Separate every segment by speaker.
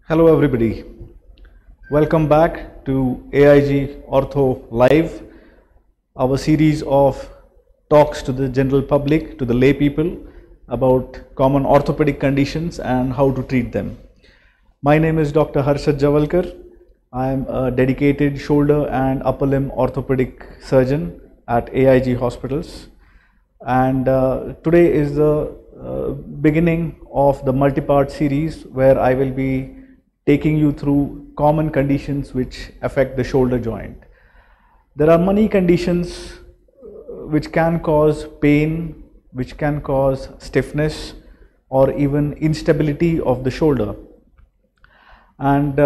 Speaker 1: Hello everybody, welcome back to AIG Ortho Live, our series of talks to the general public, to the lay people about common orthopedic conditions and how to treat them. My name is Dr. Harshad Javalkar. I am a dedicated shoulder and upper limb orthopedic surgeon at AIG Hospitals, and today is the beginning of the multi-part series where I will be taking you through common conditions which affect the shoulder joint. There are many conditions which can cause pain, which can cause stiffness or even instability of the shoulder. And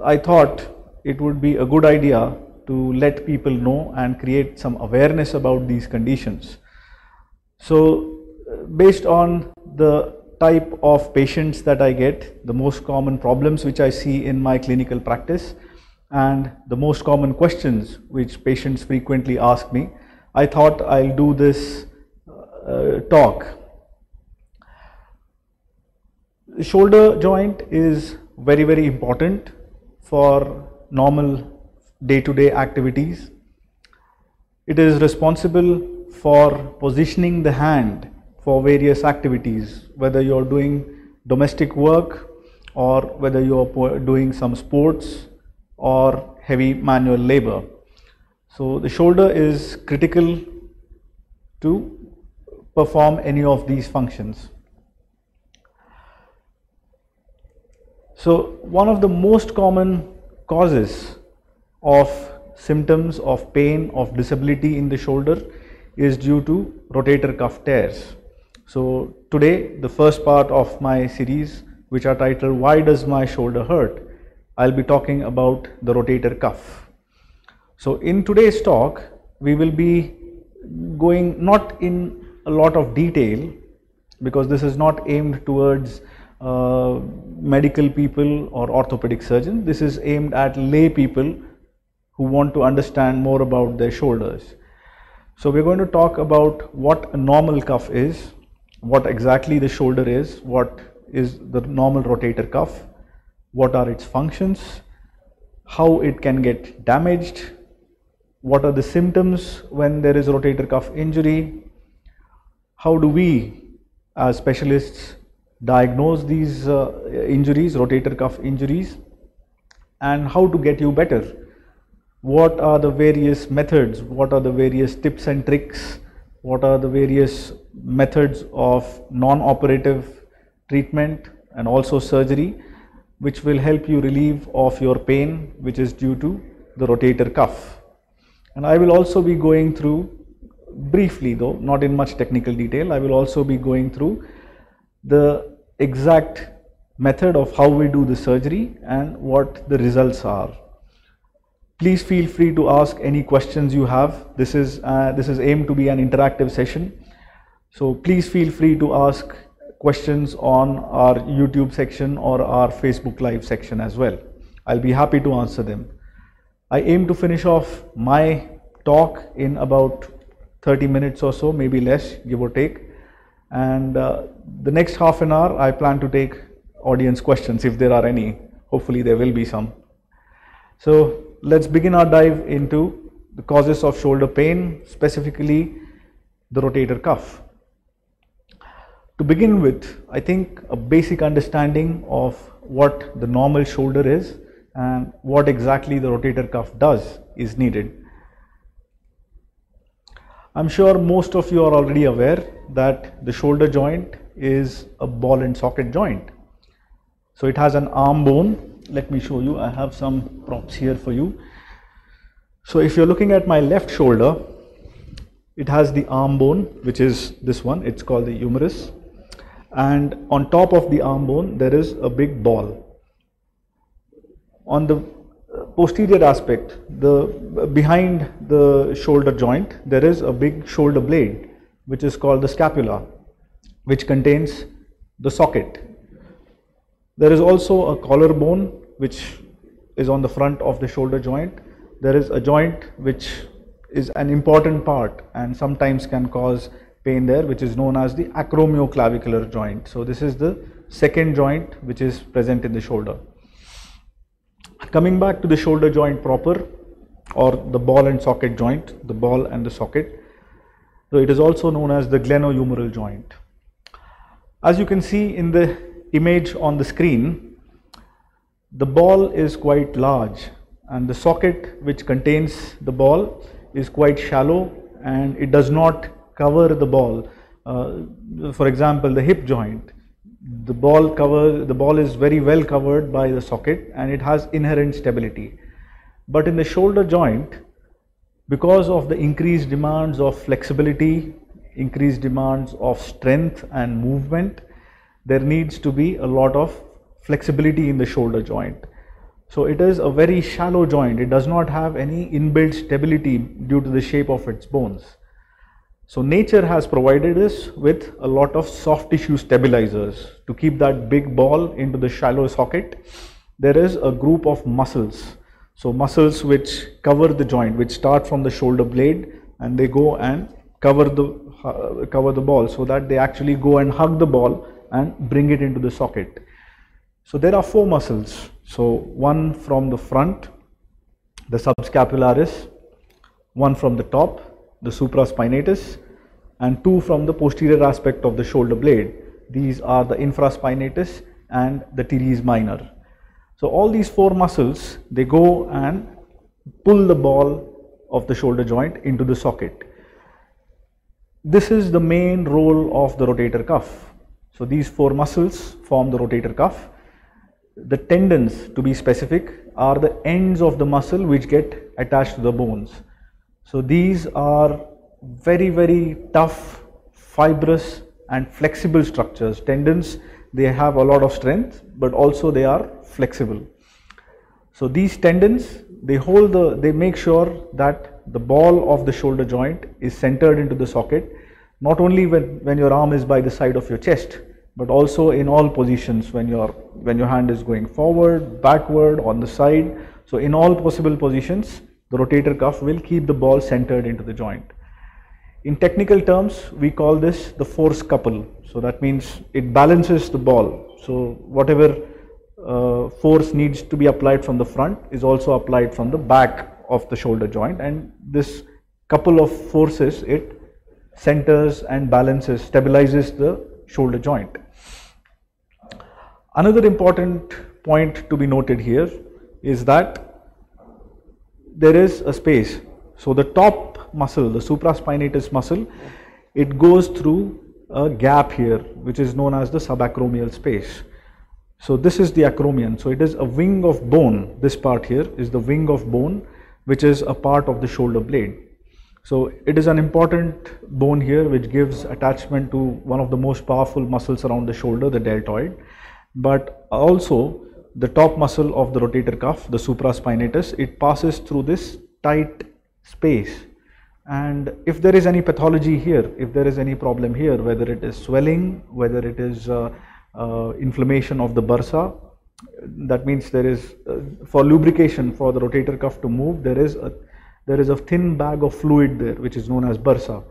Speaker 1: I thought it would be a good idea to let people know and create some awareness about these conditions. So based on the type of patients that I get, the most common problems which I see in my clinical practice, and the most common questions which patients frequently ask me, I thought I'll do this talk. The shoulder joint is very important for normal day-to-day activities. It is responsible for positioning the hand for various activities, whether you're doing domestic work or whether you're doing some sports or heavy manual labor. So the shoulder is critical to perform any of these functions. So one of the most common causes of symptoms of pain, of disability in the shoulder is due to rotator cuff tears. So today, the first part of my series, which are titled "Why Does My Shoulder Hurt?" I'll be talking about the rotator cuff. So in today's talk, we will be going not in a lot of detail, because this is not aimed towards medical people or orthopedic surgeons. This is aimed at lay people who want to understand more about their shoulders. So we're going to talk about what a normal cuff is, what exactly the shoulder is, what is the normal rotator cuff, what are its functions, how it can get damaged, what are the symptoms when there is rotator cuff injury, how do we as specialists diagnose these injuries, rotator cuff injuries, and how to get you better. What are the various methods, what are the various tips and tricks, what are the various methods of non-operative treatment and also surgery which will help you relieve of your pain which is due to the rotator cuff. And I will also be going through, briefly though, not in much technical detail, I will also be going through the exact method of how we do the surgery and what the results are. Please feel free to ask any questions you have. This is aimed to be an interactive session. So please feel free to ask questions on our YouTube section or our Facebook Live section as well. I'll be happy to answer them. I aim to finish off my talk in about 30 minutes or so, maybe less, give or take. And the next half an hour, I plan to take audience questions if there are any. Hopefully there will be some. So let's begin our dive into the causes of shoulder pain, specifically the rotator cuff. To begin with, I think a basic understanding of what the normal shoulder is and what exactly the rotator cuff does is needed. I'm sure most of you are already aware that the shoulder joint is a ball and socket joint. So it has an arm bone. Let me show you. I have some props here for you. So if you're looking at my left shoulder, it has the arm bone, which is this one. It's called the humerus. And on top of the arm bone, there is a big ball. On the posterior aspect, behind the shoulder joint, there is a big shoulder blade, which is called the scapula, which contains the socket. There is also a collarbone, which is on the front of the shoulder joint. There is a joint which is an important part and sometimes can cause pain there, which is known as the acromioclavicular joint. So this is the second joint which is present in the shoulder. Coming back to the shoulder joint proper, or the ball and socket joint, the ball and the socket. So it is also known as the glenohumeral joint. As you can see in the image on the screen, the ball is quite large and the socket which contains the ball is quite shallow and it does not cover the ball. For example, the hip joint, the ball is very well covered by the socket and it has inherent stability. But in the shoulder joint, because of the increased demands of flexibility, increased demands of strength and movement, there needs to be a lot of flexibility in the shoulder joint. So it is a very shallow joint. It does not have any inbuilt stability due to the shape of its bones. So nature has provided us with a lot of soft tissue stabilizers to keep that big ball into the shallow socket. There is a group of muscles. So muscles which cover the joint, which start from the shoulder blade and they go and cover the ball, so that they actually go and hug the ball and bring it into the socket. So there are 4 muscles. So one from the front, the subscapularis, one from the top, the supraspinatus, and 2 from the posterior aspect of the shoulder blade. These are the infraspinatus and the teres minor. So all these 4 muscles, they go and pull the ball of the shoulder joint into the socket. This is the main role of the rotator cuff. So these 4 muscles form the rotator cuff. The tendons, to be specific, are the ends of the muscle which get attached to the bones. So these are very, very tough, fibrous and flexible structures. Tendons, they have a lot of strength, but also they are flexible. So these tendons, they make sure that the ball of the shoulder joint is centered into the socket, not only when your arm is by the side of your chest, but also in all positions, when your hand is going forward, backward, on the side. So in all possible positions, the rotator cuff will keep the ball centered into the joint. In technical terms, we call this the force couple. So that means it balances the ball. So whatever force needs to be applied from the front is also applied from the back of the shoulder joint, and this couple of forces, it centers and balances, stabilizes the shoulder joint. Another important point to be noted here is that there is a space. So the top muscle, the supraspinatus muscle, it goes through a gap here which is known as the subacromial space. So this is the acromion. So it is a wing of bone. This part here is the wing of bone which is a part of the shoulder blade. So it is an important bone here which gives attachment to one of the most powerful muscles around the shoulder, the deltoid. But also the top muscle of the rotator cuff, the supraspinatus, it passes through this tight space. And if there is any pathology here, if there is any problem here, whether it is swelling, whether it is inflammation of the bursa, that means there is for lubrication for the rotator cuff to move, there is a thin bag of fluid there which is known as bursa.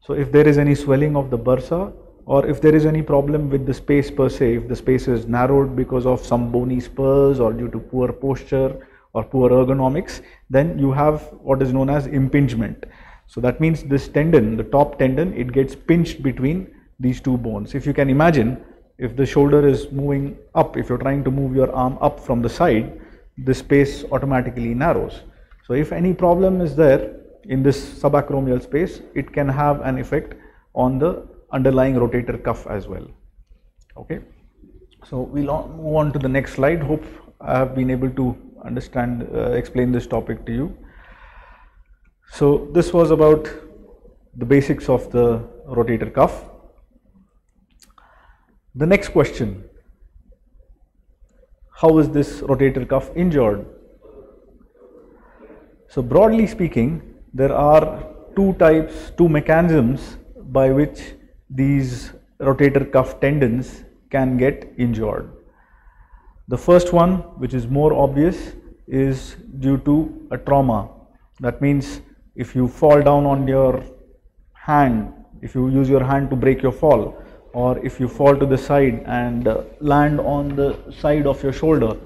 Speaker 1: So if there is any swelling of the bursa, or if there is any problem with the space per se, if the space is narrowed because of some bony spurs or due to poor posture or poor ergonomics, then you have what is known as impingement. So that means this tendon, the top tendon, it gets pinched between these two bones. If you can imagine, if the shoulder is moving up, if you're trying to move your arm up from the side, the space automatically narrows. So if any problem is there in this subacromial space, it can have an effect on the underlying rotator cuff as well. Okay, so we'll move on to the next slide. Hope I have been able to understand, explain this topic to you. So this was about the basics of the rotator cuff. The next question: how is this rotator cuff injured? So broadly speaking, there are two mechanisms by which these rotator cuff tendons can get injured. The first one, which is more obvious, is due to a trauma. That means if you fall down on your hand, if you use your hand to break your fall, or if you fall to the side and land on the side of your shoulder.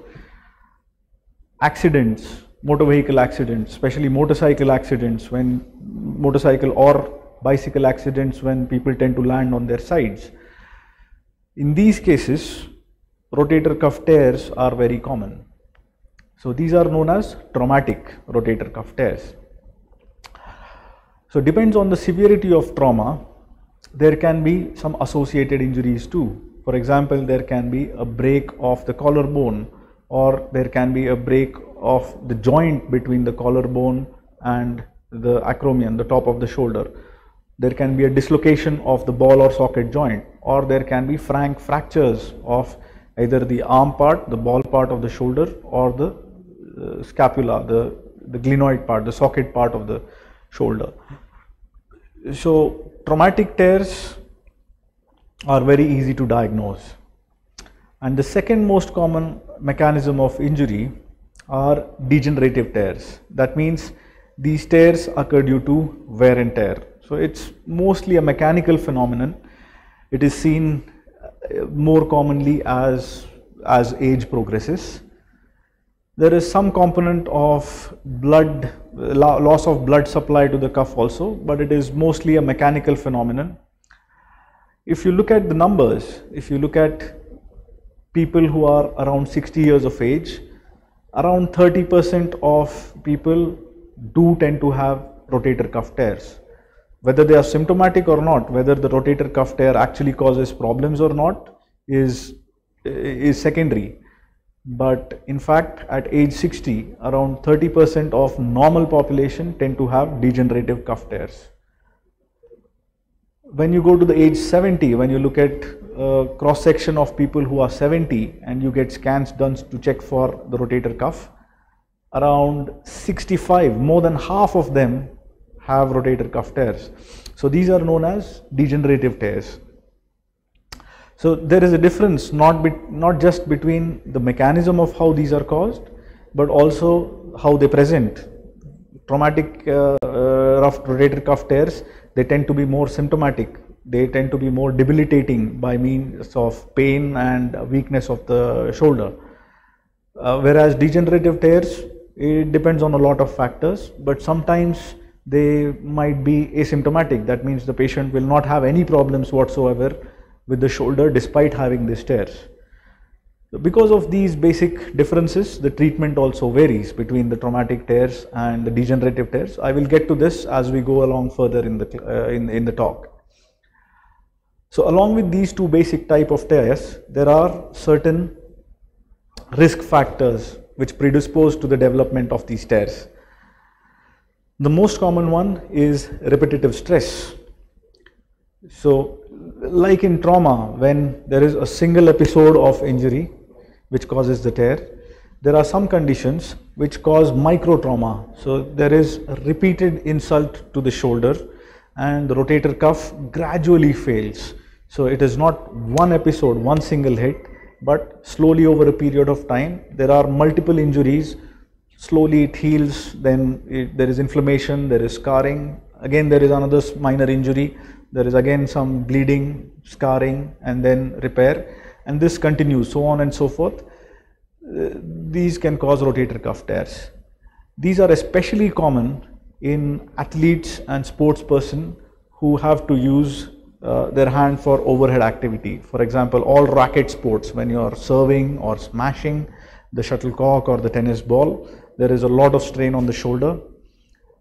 Speaker 1: Accidents, motor vehicle accidents, especially motorcycle accidents, when motorcycle or bicycle accidents, when people tend to land on their sides. In these cases, rotator cuff tears are very common. So these are known as traumatic rotator cuff tears. So depends on the severity of trauma, there can be some associated injuries too. For example, there can be a break of the collarbone, or there can be a break of the joint between the collarbone and the acromion, the top of the shoulder. There can be a dislocation of the ball or socket joint, or there can be frank fractures of either the arm part, the ball part of the shoulder, or the scapula, the glenoid part, the socket part of the shoulder. So traumatic tears are very easy to diagnose. And the second most common mechanism of injury are degenerative tears. That means these tears occur due to wear and tear. So it's mostly a mechanical phenomenon. It is seen more commonly as age progresses. There is some component of blood, loss of blood supply to the cuff also, but it is mostly a mechanical phenomenon. If you look at the numbers, if you look at people who are around 60 years of age, around 30% of people do tend to have rotator cuff tears. Whether they are symptomatic or not, whether the rotator cuff tear actually causes problems or not is secondary. But in fact, at age 60, around 30% of normal population tend to have degenerative cuff tears. When you go to the age 70, when you look at cross section of people who are 70 and you get scans done to check for the rotator cuff, around 65, more than half of them have rotator cuff tears. So these are known as degenerative tears. So there is a difference not just between the mechanism of how these are caused, but also how they present. Traumatic rough rotator cuff tears, they tend to be more symptomatic. They tend to be more debilitating by means of pain and weakness of the shoulder. Whereas degenerative tears, it depends on a lot of factors, but sometimes they might be asymptomatic. That means the patient will not have any problems whatsoever with the shoulder despite having these tears. So because of these basic differences, the treatment also varies between the traumatic tears and the degenerative tears. I will get to this as we go along further in the talk. So along with these two basic type of tears, there are certain risk factors which predispose to the development of these tears. The most common one is repetitive stress. So like in trauma, when there is a single episode of injury which causes the tear, there are some conditions which cause micro trauma. So there is a repeated insult to the shoulder and the rotator cuff gradually fails. So it is not one episode, one single hit, but slowly over a period of time, there are multiple injuries. Slowly it heals, then there is inflammation, there is scarring, again there is another minor injury, there is again some bleeding, scarring, and then repair, and this continues, so on and so forth. These can cause rotator cuff tears. These are especially common in athletes and sports person who have to use their hand for overhead activity. For example, all racket sports, when you are serving or smashing the shuttlecock or the tennis ball, there is a lot of strain on the shoulder.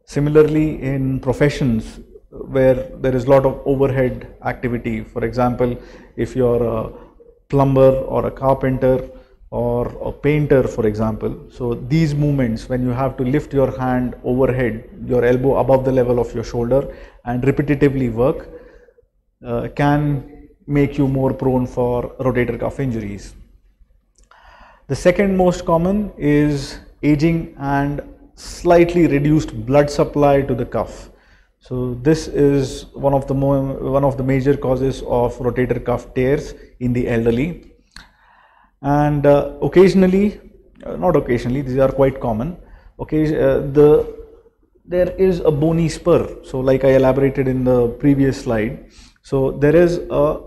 Speaker 1: Similarly, in professions where there is a lot of overhead activity, for example, if you are a plumber or a carpenter or a painter, for example, so these movements, when you have to lift your hand overhead, your elbow above the level of your shoulder and repetitively work, can make you more prone for rotator cuff injuries. The second most common is aging and slightly reduced blood supply to the cuff. So this is one of the major causes of rotator cuff tears in the elderly. And occasionally, not occasionally, these are quite common. There is a bony spur. So like I elaborated in the previous slide. So there is a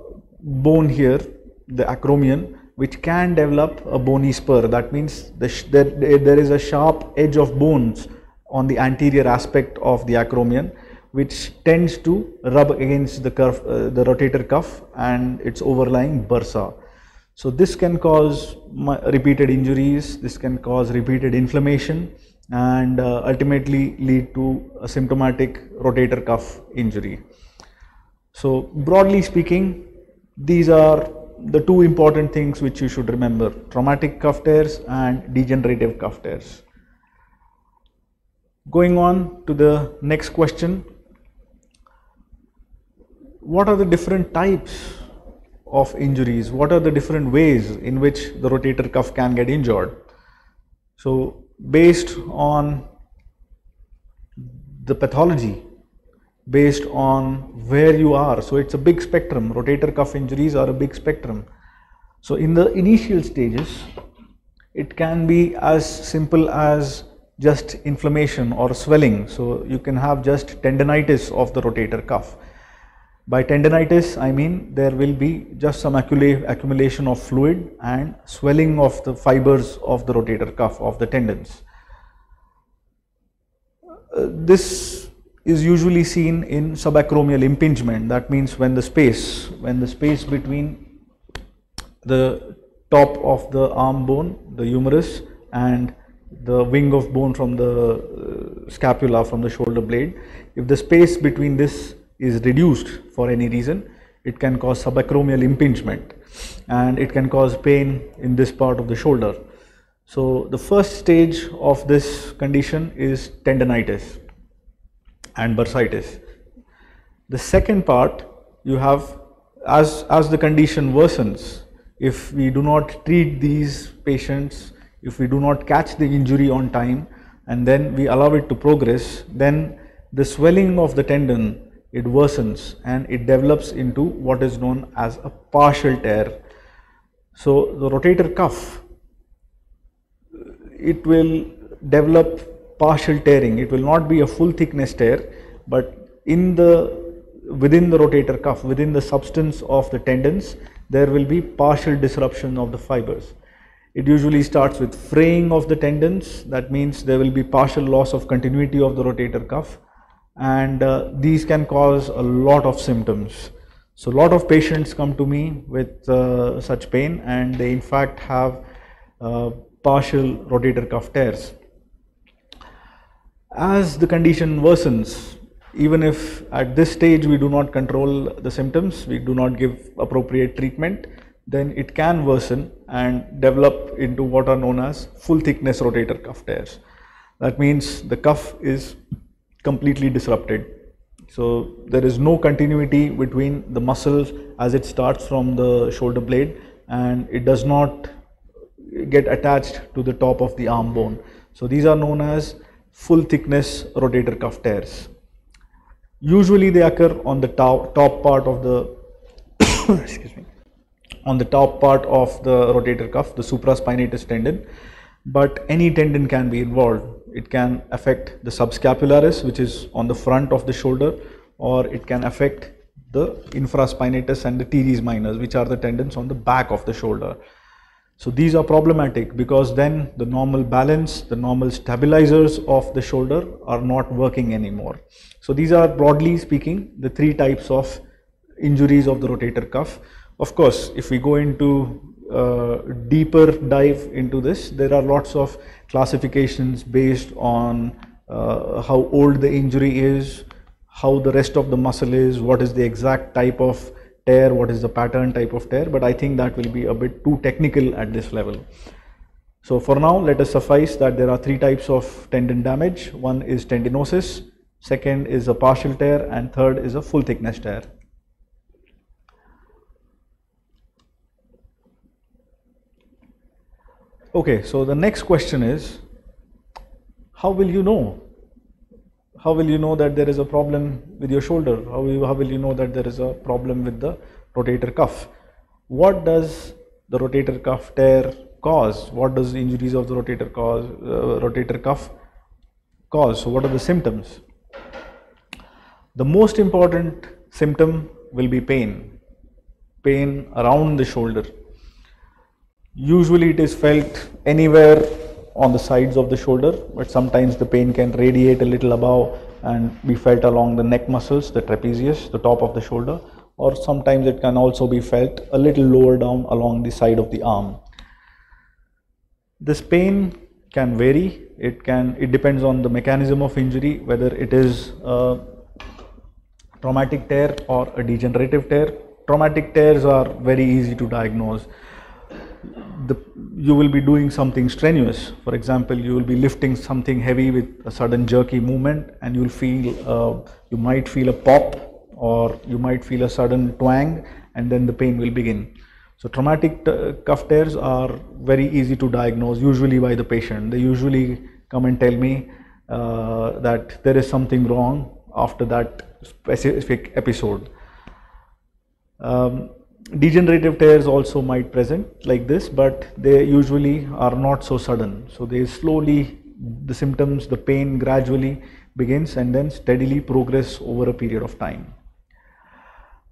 Speaker 1: bone here, the acromion, which can develop a bony spur. That means there is a sharp edge of bones on the anterior aspect of the acromion, which tends to rub against the rotator cuff and its overlying bursa. So this can cause repeated injuries, this can cause repeated inflammation, and ultimately lead to a symptomatic rotator cuff injury. So broadly speaking, these are the two important things which you should remember: traumatic cuff tears and degenerative cuff tears. Going on to the next question, what are the different types of injuries? What are the different ways in which the rotator cuff can get injured? So based on the pathology, based on where you are, so it's a big spectrum. Rotator cuff injuries are a big spectrum. So in the initial stages, it can be as simple as just inflammation or swelling. So you can have just tendinitis of the rotator cuff. By tendinitis, I mean there will be just some accumulation of fluid and swelling of the fibers of the rotator cuff, of the tendons. This is usually seen in subacromial impingement. That means when the space between the top of the arm bone, the humerus, and the wing of bone from the scapula, from the shoulder blade, if the space between this is reduced for any reason, it can cause subacromial impingement and it can cause pain in this part of the shoulder. So the first stage of this condition is tendinitis and bursitis. The second part, you have, as the condition worsens, if we do not treat these patients, if we do not catch the injury on time and then we allow it to progress, then the swelling of the tendon, it worsens and it develops into what is known as a partial tear. So the rotator cuff, it will develop partial tearing. It will not be a full thickness tear, but within the rotator cuff, within the substance of the tendons, there will be partial disruption of the fibers. It usually starts with fraying of the tendons. That means there will be partial loss of continuity of the rotator cuff, and these can cause a lot of symptoms. So a lot of patients come to me with such pain, and they in fact have partial rotator cuff tears. As the condition worsens, even if at this stage we do not control the symptoms, we do not give appropriate treatment, then it can worsen and develop into what are known as full thickness rotator cuff tears. That means the cuff is completely disrupted. So there is no continuity between the muscles as it starts from the shoulder blade, and it does not get attached to the top of the arm bone. So these are known as full thickness rotator cuff tears. Usually they occur on the top part of the excuse me, on the top part of the rotator cuff, the supraspinatus tendon, but any tendon can be involved. It can affect the subscapularis, which is on the front of the shoulder, or it can affect the infraspinatus and the teres minors, which are the tendons on the back of the shoulder. So these are problematic because then the normal balance, the normal stabilizers of the shoulder are not working anymore. So these are, broadly speaking, the three types of injuries of the rotator cuff. Of course, if we go into deeper dive into this, there are lots of classifications based on how old the injury is, how the rest of the muscle is, what is the exact type of tear, what is the pattern type of tear, but I think that will be a bit too technical at this level. So for now, let us suffice that there are three types of tendon damage. One is tendinosis, second is a partial tear, and third is a full thickness tear. Okay, so the next question is, how will you know? How will you know that there is a problem with your shoulder? How will you know that there is a problem with the rotator cuff? What does the rotator cuff tear cause? What does the injuries of the rotator cuff cause? So what are the symptoms? The most important symptom will be pain. pain around the shoulder. Usually it is felt anywhere on the sides of the shoulder, but sometimes the pain can radiate a little above and be felt along the neck muscles, the trapezius, the top of the shoulder, or sometimes it can also be felt a little lower down along the side of the arm. This pain can vary. It depends on the mechanism of injury, whether it is a traumatic tear or a degenerative tear. Traumatic tears are very easy to diagnose. You will be doing something strenuous. For example, you will be lifting something heavy with a sudden jerky movement, and you might feel a pop, or you might feel a sudden twang, and then the pain will begin. So traumatic cuff tears are very easy to diagnose, usually by the patient. They usually come and tell me that there is something wrong after that specific episode. Degenerative tears also might present like this, but they usually are not so sudden. So they slowly, the symptoms, the pain gradually begins and then steadily progress over a period of time.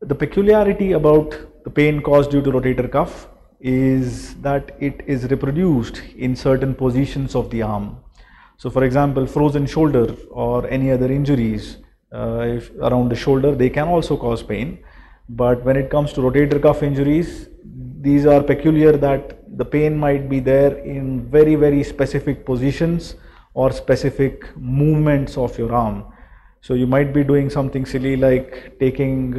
Speaker 1: The peculiarity about the pain caused due to rotator cuff is that it is reproduced in certain positions of the arm. So for example, frozen shoulder or any other injuries if around the shoulder, they can also cause pain. But when it comes to rotator cuff injuries, these are peculiar that the pain might be there in very, very specific positions or specific movements of your arm. So you might be doing something silly like picking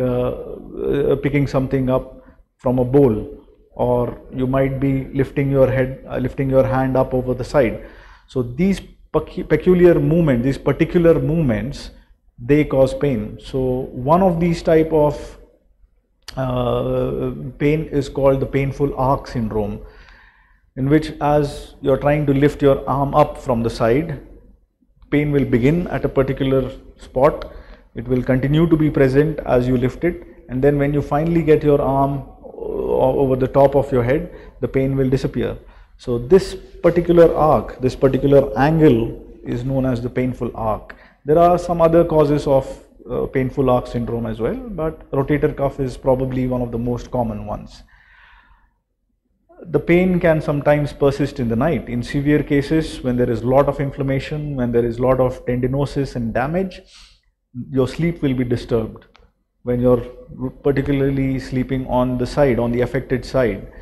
Speaker 1: something up from a bowl, or you might be lifting your hand up over the side. So these peculiar movements, these particular movements, they cause pain. So one of these type of pain is called the painful arc syndrome, in which as you're trying to lift your arm up from the side, pain will begin at a particular spot. It will continue to be present as you lift it, and then when you finally get your arm over the top of your head, the pain will disappear. So this particular arc, this particular angle is known as the painful arc. There are some other causes of painful arc syndrome as well, but rotator cuff is probably one of the most common ones. The pain can sometimes persist in the night. In severe cases, when there is a lot of inflammation, when there is a lot of tendinosis and damage, your sleep will be disturbed. When you're particularly sleeping on the side, on the affected side,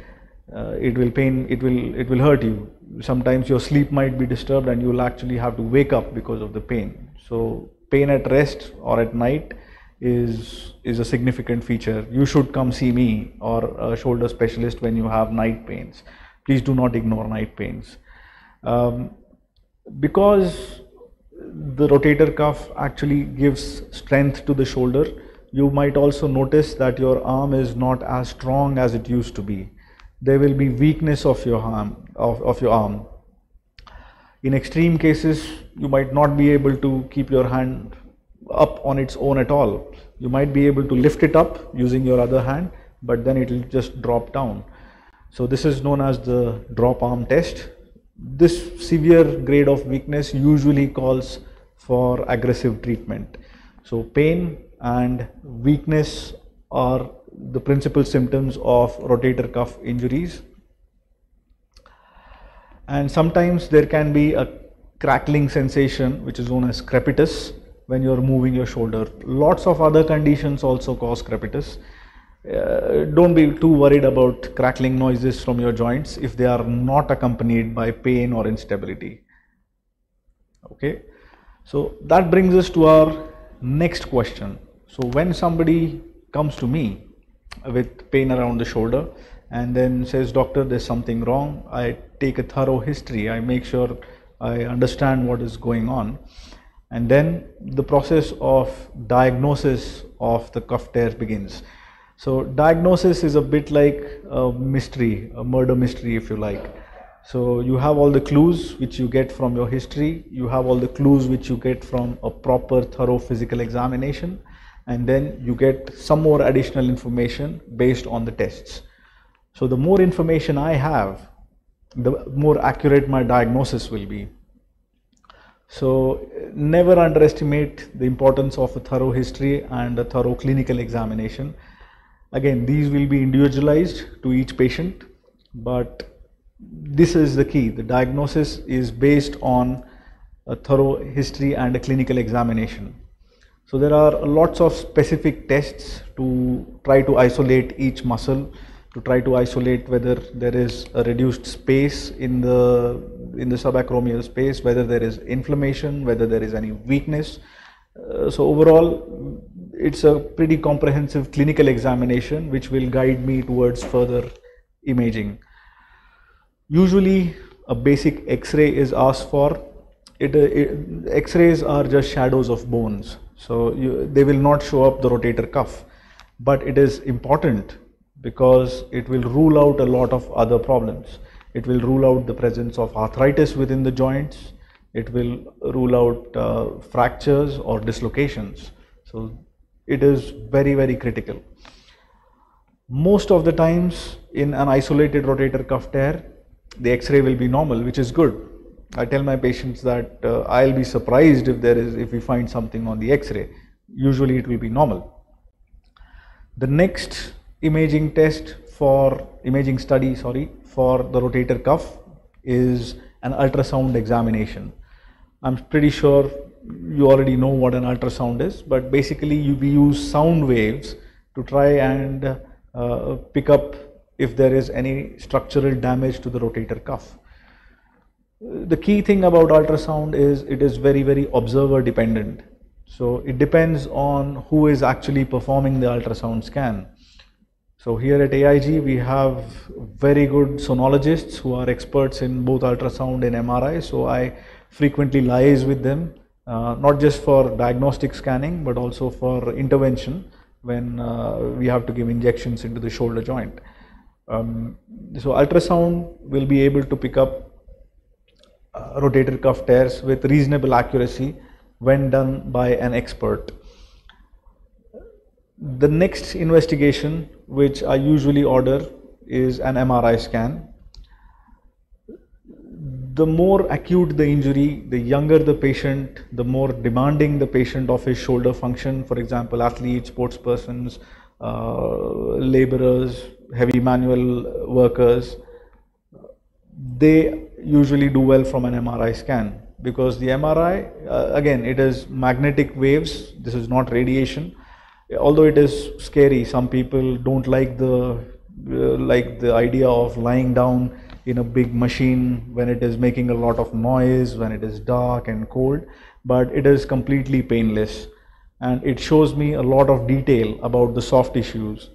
Speaker 1: it will hurt you. Sometimes your sleep might be disturbed and you will actually have to wake up because of the pain. So pain at rest or at night is a significant feature. You should come see me or a shoulder specialist when you have night pains. Please do not ignore night pains. Because the rotator cuff actually gives strength to the shoulder, you might also notice that your arm is not as strong as it used to be. There will be weakness of your arm. In extreme cases, you might not be able to keep your hand up on its own at all. You might be able to lift it up using your other hand, but then it will just drop down. So this is known as the drop arm test. This severe grade of weakness usually calls for aggressive treatment. So pain and weakness are the principal symptoms of rotator cuff injuries. And sometimes there can be a crackling sensation which is known as crepitus when you're moving your shoulder. Lots of other conditions also cause crepitus. Don't be too worried about crackling noises from your joints if they are not accompanied by pain or instability. Okay, so that brings us to our next question. So when somebody comes to me with pain around the shoulder and then says, "Doctor, there's something wrong," I take a thorough history. I make sure I understand what is going on, and then the process of diagnosis of the cuff tear begins. So diagnosis is a bit like a mystery, a murder mystery if you like. So you have all the clues which you get from your history, you have all the clues which you get from a proper thorough physical examination, and then you get some more additional information based on the tests. So the more information I have, the more accurate my diagnosis will be. So never underestimate the importance of a thorough history and a thorough clinical examination. Again, these will be individualized to each patient, but this is the key. The diagnosis is based on a thorough history and a clinical examination. So there are lots of specific tests to try to isolate each muscle, to try to isolate whether there is a reduced space in the subacromial space, whether there is inflammation, whether there is any weakness. So overall, it's a pretty comprehensive clinical examination which will guide me towards further imaging. Usually a basic X-ray is asked for. X-rays are just shadows of bones, so they will not show up the rotator cuff, but it is important because it will rule out a lot of other problems. It will rule out the presence of arthritis within the joints. It will rule out fractures or dislocations. So it is very, very critical. Most of the times in an isolated rotator cuff tear, the X-ray will be normal, which is good. I tell my patients that I'll be surprised if we find something on the X-ray. Usually it will be normal. The next imaging study for the rotator cuff is an ultrasound examination. I'm pretty sure you already know what an ultrasound is, but basically we use sound waves to try and pick up if there is any structural damage to the rotator cuff. The key thing about ultrasound is it is very, very observer dependent. So it depends on who is actually performing the ultrasound scan. So here at AIG we have very good sonologists who are experts in both ultrasound and MRI. So I frequently liaise with them, not just for diagnostic scanning but also for intervention when we have to give injections into the shoulder joint. So ultrasound will be able to pick up rotator cuff tears with reasonable accuracy when done by an expert. The next investigation which I usually order is an MRI scan. The more acute the injury, the younger the patient, the more demanding the patient of his shoulder function. For example, athletes, sports persons, laborers, heavy manual workers, they usually do well from an MRI scan, because the MRI, again, it is magnetic waves. This is not radiation. Although it is scary, some people don't like the idea of lying down in a big machine when it is making a lot of noise, when it is dark and cold, but it is completely painless and it shows me a lot of detail about the soft tissues.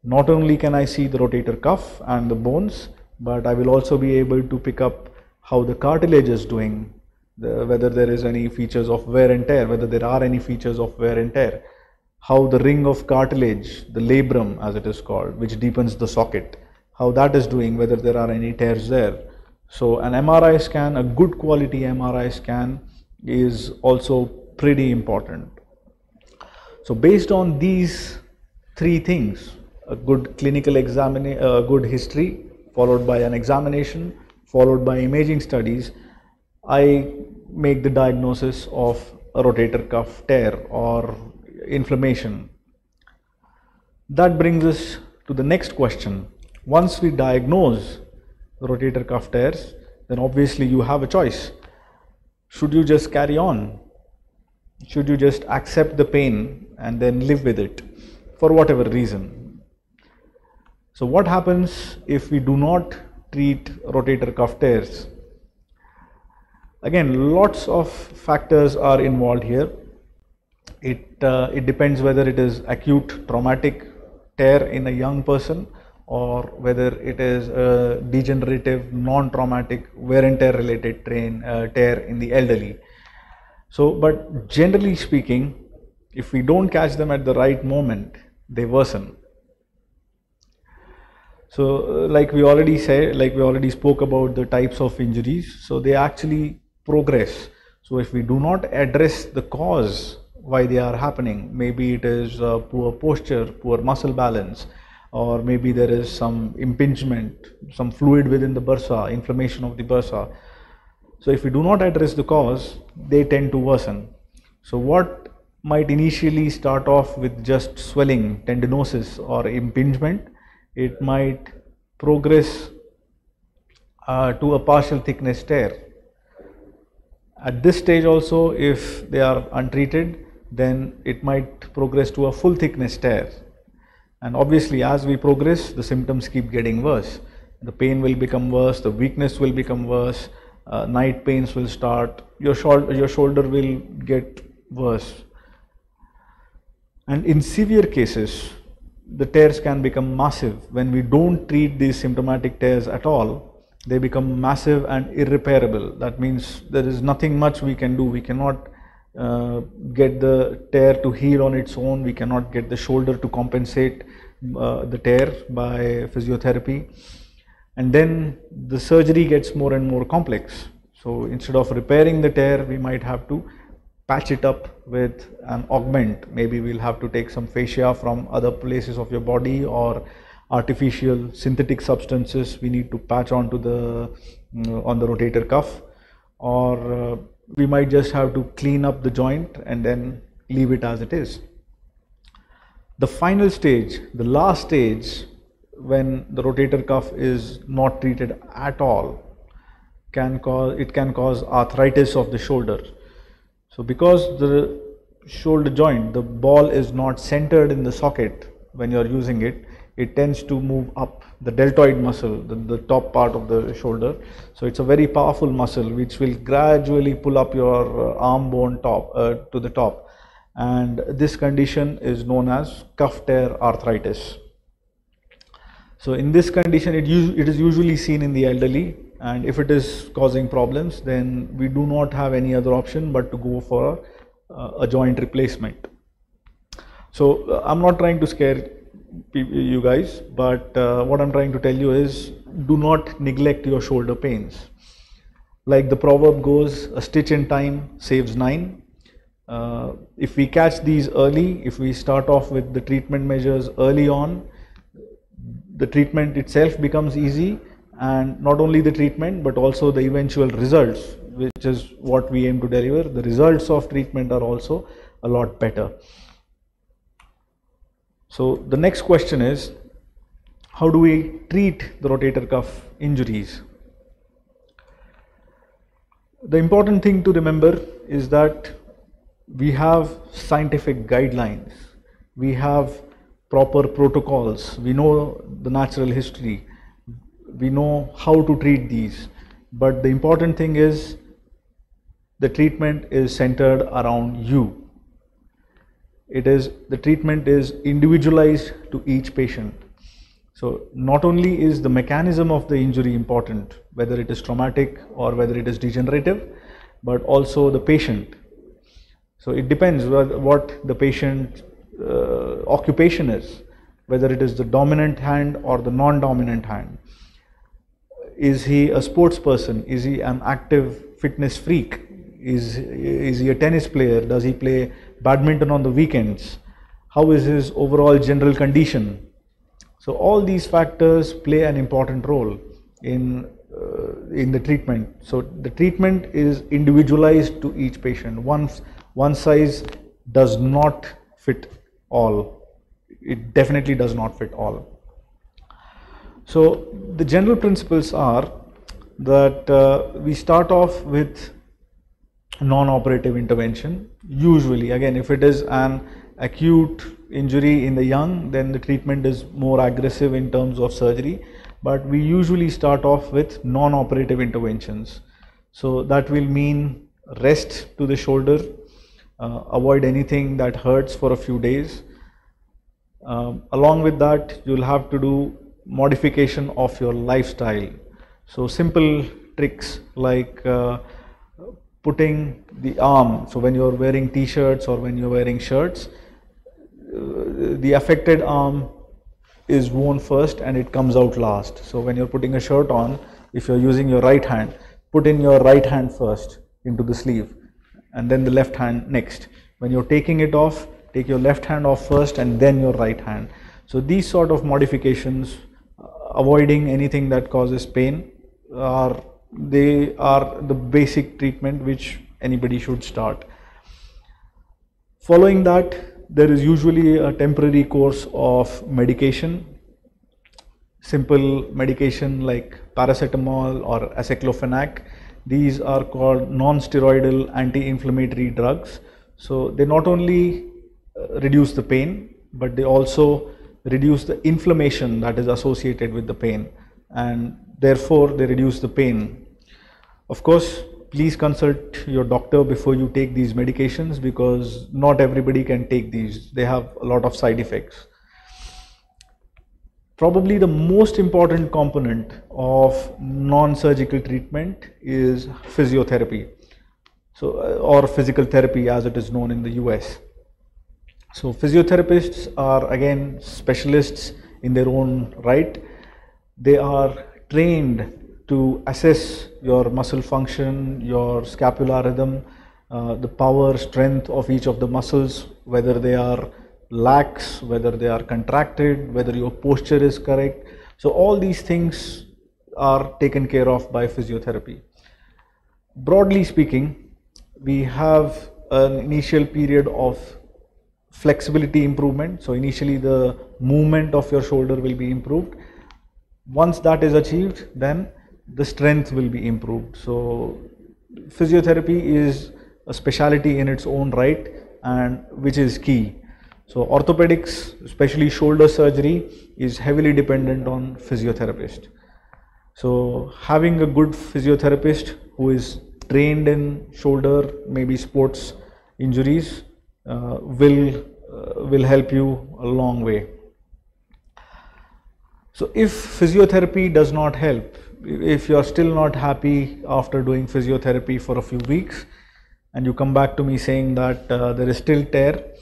Speaker 1: Not only can I see the rotator cuff and the bones, but I will also be able to pick up how the cartilage is doing, whether there is any features of wear and tear, whether there are any features of wear and tear, how the ring of cartilage, the labrum as it is called, which deepens the socket, how that is doing, whether there are any tears there. So an MRI scan, a good quality MRI scan, is also pretty important. So based on these three things, a good clinical examination, a good history, followed by an examination, followed by imaging studies, I make the diagnosis of a rotator cuff tear or inflammation. That brings us to the next question. Once we diagnose the rotator cuff tears, then obviously you have a choice. Should you just carry on? Should you just accept the pain and then live with it for whatever reason? So what happens if we do not treat rotator cuff tears? Again, lots of factors are involved here. It depends whether it is acute traumatic tear in a young person or whether it is a degenerative non-traumatic wear and tear related tear in the elderly. So, but generally speaking, if we don't catch them at the right moment, they worsen. So like we already spoke about the types of injuries, so they actually progress. So if we do not address the cause why they are happening, maybe it is poor posture, poor muscle balance, or maybe there is some impingement, some fluid within the bursa, inflammation of the bursa. So if we do not address the cause, they tend to worsen. So what might initially start off with just swelling, tendinosis or impingement. It might progress to a partial thickness tear. At this stage also, if they are untreated, then it might progress to a full thickness tear. And obviously, as we progress, the symptoms keep getting worse. The pain will become worse, the weakness will become worse, night pains will start, your shoulder will get worse. And in severe cases, the tears can become massive. When we don't treat these symptomatic tears at all, they become massive and irreparable. That means there is nothing much we can do. We cannot get the tear to heal on its own. We cannot get the shoulder to compensate the tear by physiotherapy. And then the surgery gets more and more complex. So instead of repairing the tear, we might have to patch it up with an augment. Maybe we'll have to take some fascia from other places of your body, or artificial synthetic substances we need to patch onto the on the rotator cuff, or we might just have to clean up the joint and then leave it as it is. The final stage, the last stage, when the rotator cuff is not treated at all, can cause arthritis of the shoulder. So because the shoulder joint, the ball is not centered in the socket when you are using it, it tends to move up the deltoid muscle, the top part of the shoulder. So it's a very powerful muscle which will gradually pull up your arm bone to the top, and this condition is known as cuff tear arthritis. So in this condition, it is usually seen in the elderly, and if it is causing problems, then we do not have any other option but to go for a joint replacement. So I'm not trying to scare you guys, but what I'm trying to tell you is, do not neglect your shoulder pains. Like the proverb goes, a stitch in time saves 9. If we catch these early, if we start off with the treatment measures early on, the treatment itself becomes easy, and not only the treatment but also the eventual results, which is what we aim to deliver. The results of treatment are also a lot better. So the next question is, how do we treat the rotator cuff injuries? The important thing to remember is that we have scientific guidelines, we have proper protocols, we know the natural history, we know how to treat these, but the important thing is the treatment is centered around you. The treatment is individualized to each patient. So not only is the mechanism of the injury important, whether it is traumatic or whether it is degenerative, but also the patient. So it depends what the patient occupation is, whether it is the dominant hand or the non-dominant hand. Is he a sports person? Is he an active fitness freak? Is he a tennis player? Does he play badminton on the weekends? How is his overall general condition? So all these factors play an important role in the treatment. So the treatment is individualized to each patient. One size does not fit all. It definitely does not fit all. So the general principles are that we start off with non-operative intervention. Usually, again, if it is an acute injury in the young, then the treatment is more aggressive in terms of surgery, but we usually start off with non-operative interventions. So that will mean rest to the shoulder, avoid anything that hurts for a few days. Along with that, you'll have to do modification of your lifestyle. So simple tricks like putting the arm, so when you're wearing t-shirts or when you're wearing shirts, the affected arm is worn first and it comes out last. So when you're putting a shirt on, if you're using your right hand, put in your right hand first into the sleeve and then the left hand next. When you're taking it off, take your left hand off first and then your right hand. So these sort of modifications, avoiding anything that causes pain, are the basic treatment which anybody should start. Following that, there is usually a temporary course of medication, simple medication like paracetamol or aceclofenac. These are called non-steroidal anti-inflammatory drugs. So they not only reduce the pain, but they also reduce the inflammation that is associated with the pain, and therefore they reduce the pain. Of course, please consult your doctor before you take these medications, because not everybody can take these. They have a lot of side effects. Probably the most important component of non-surgical treatment is physiotherapy, or physical therapy as it is known in the US. So physiotherapists are again specialists in their own right. They are trained to assess your muscle function, your scapular rhythm, the power, strength of each of the muscles, whether they are lax, whether they are contracted, whether your posture is correct. So all these things are taken care of by physiotherapy. Broadly speaking, we have an initial period of flexibility improvement. So initially the movement of your shoulder will be improved. Once that is achieved, then the strength will be improved. So physiotherapy is a specialty in its own right, and which is key. So orthopedics, especially shoulder surgery, is heavily dependent on physiotherapist. So having a good physiotherapist who is trained in shoulder, maybe sports injuries, will help you a long way. So if physiotherapy does not help, if you are still not happy after doing physiotherapy for a few weeks, and you come back to me saying that there is still tear,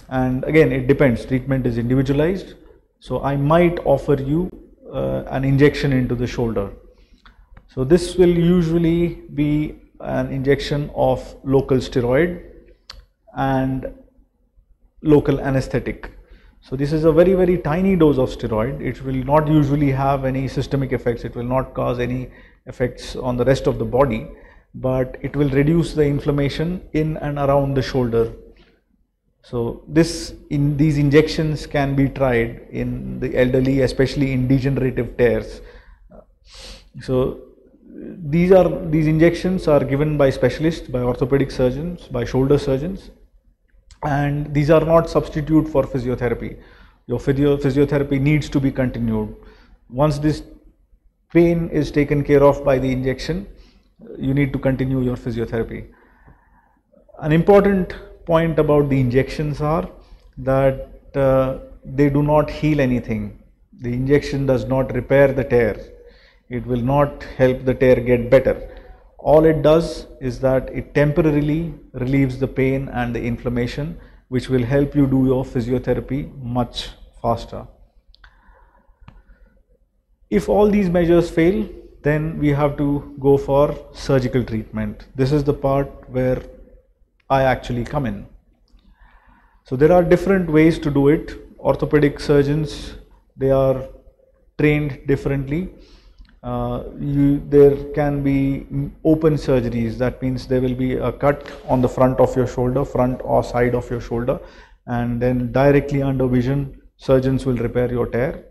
Speaker 1: and again it depends, treatment is individualized, so I might offer you an injection into the shoulder. So this will usually be an injection of local steroid and local anesthetic. So this is a very, very tiny dose of steroid. It will not usually have any systemic effects. It will not cause any effects on the rest of the body, but it will reduce the inflammation in and around the shoulder. So these injections can be tried in the elderly, especially in degenerative tears. So these injections are given by specialists, by orthopedic surgeons, by shoulder surgeons, and these are not substitute for physiotherapy. Your physiotherapy needs to be continued. Once this pain is taken care of by the injection, you need to continue your physiotherapy. An important point about the injections are that they do not heal anything. The injection does not repair the tear. It will not help the tear get better. All it does is that it temporarily relieves the pain and the inflammation, which will help you do your physiotherapy much faster. If all these measures fail, then we have to go for surgical treatment. This is the part where I actually come in. So there are different ways to do it. Orthopedic surgeons, they are trained differently. There can be open surgeries. That means there will be a cut on the front of your shoulder, front or side of your shoulder, and then directly under vision, surgeons will repair your tear.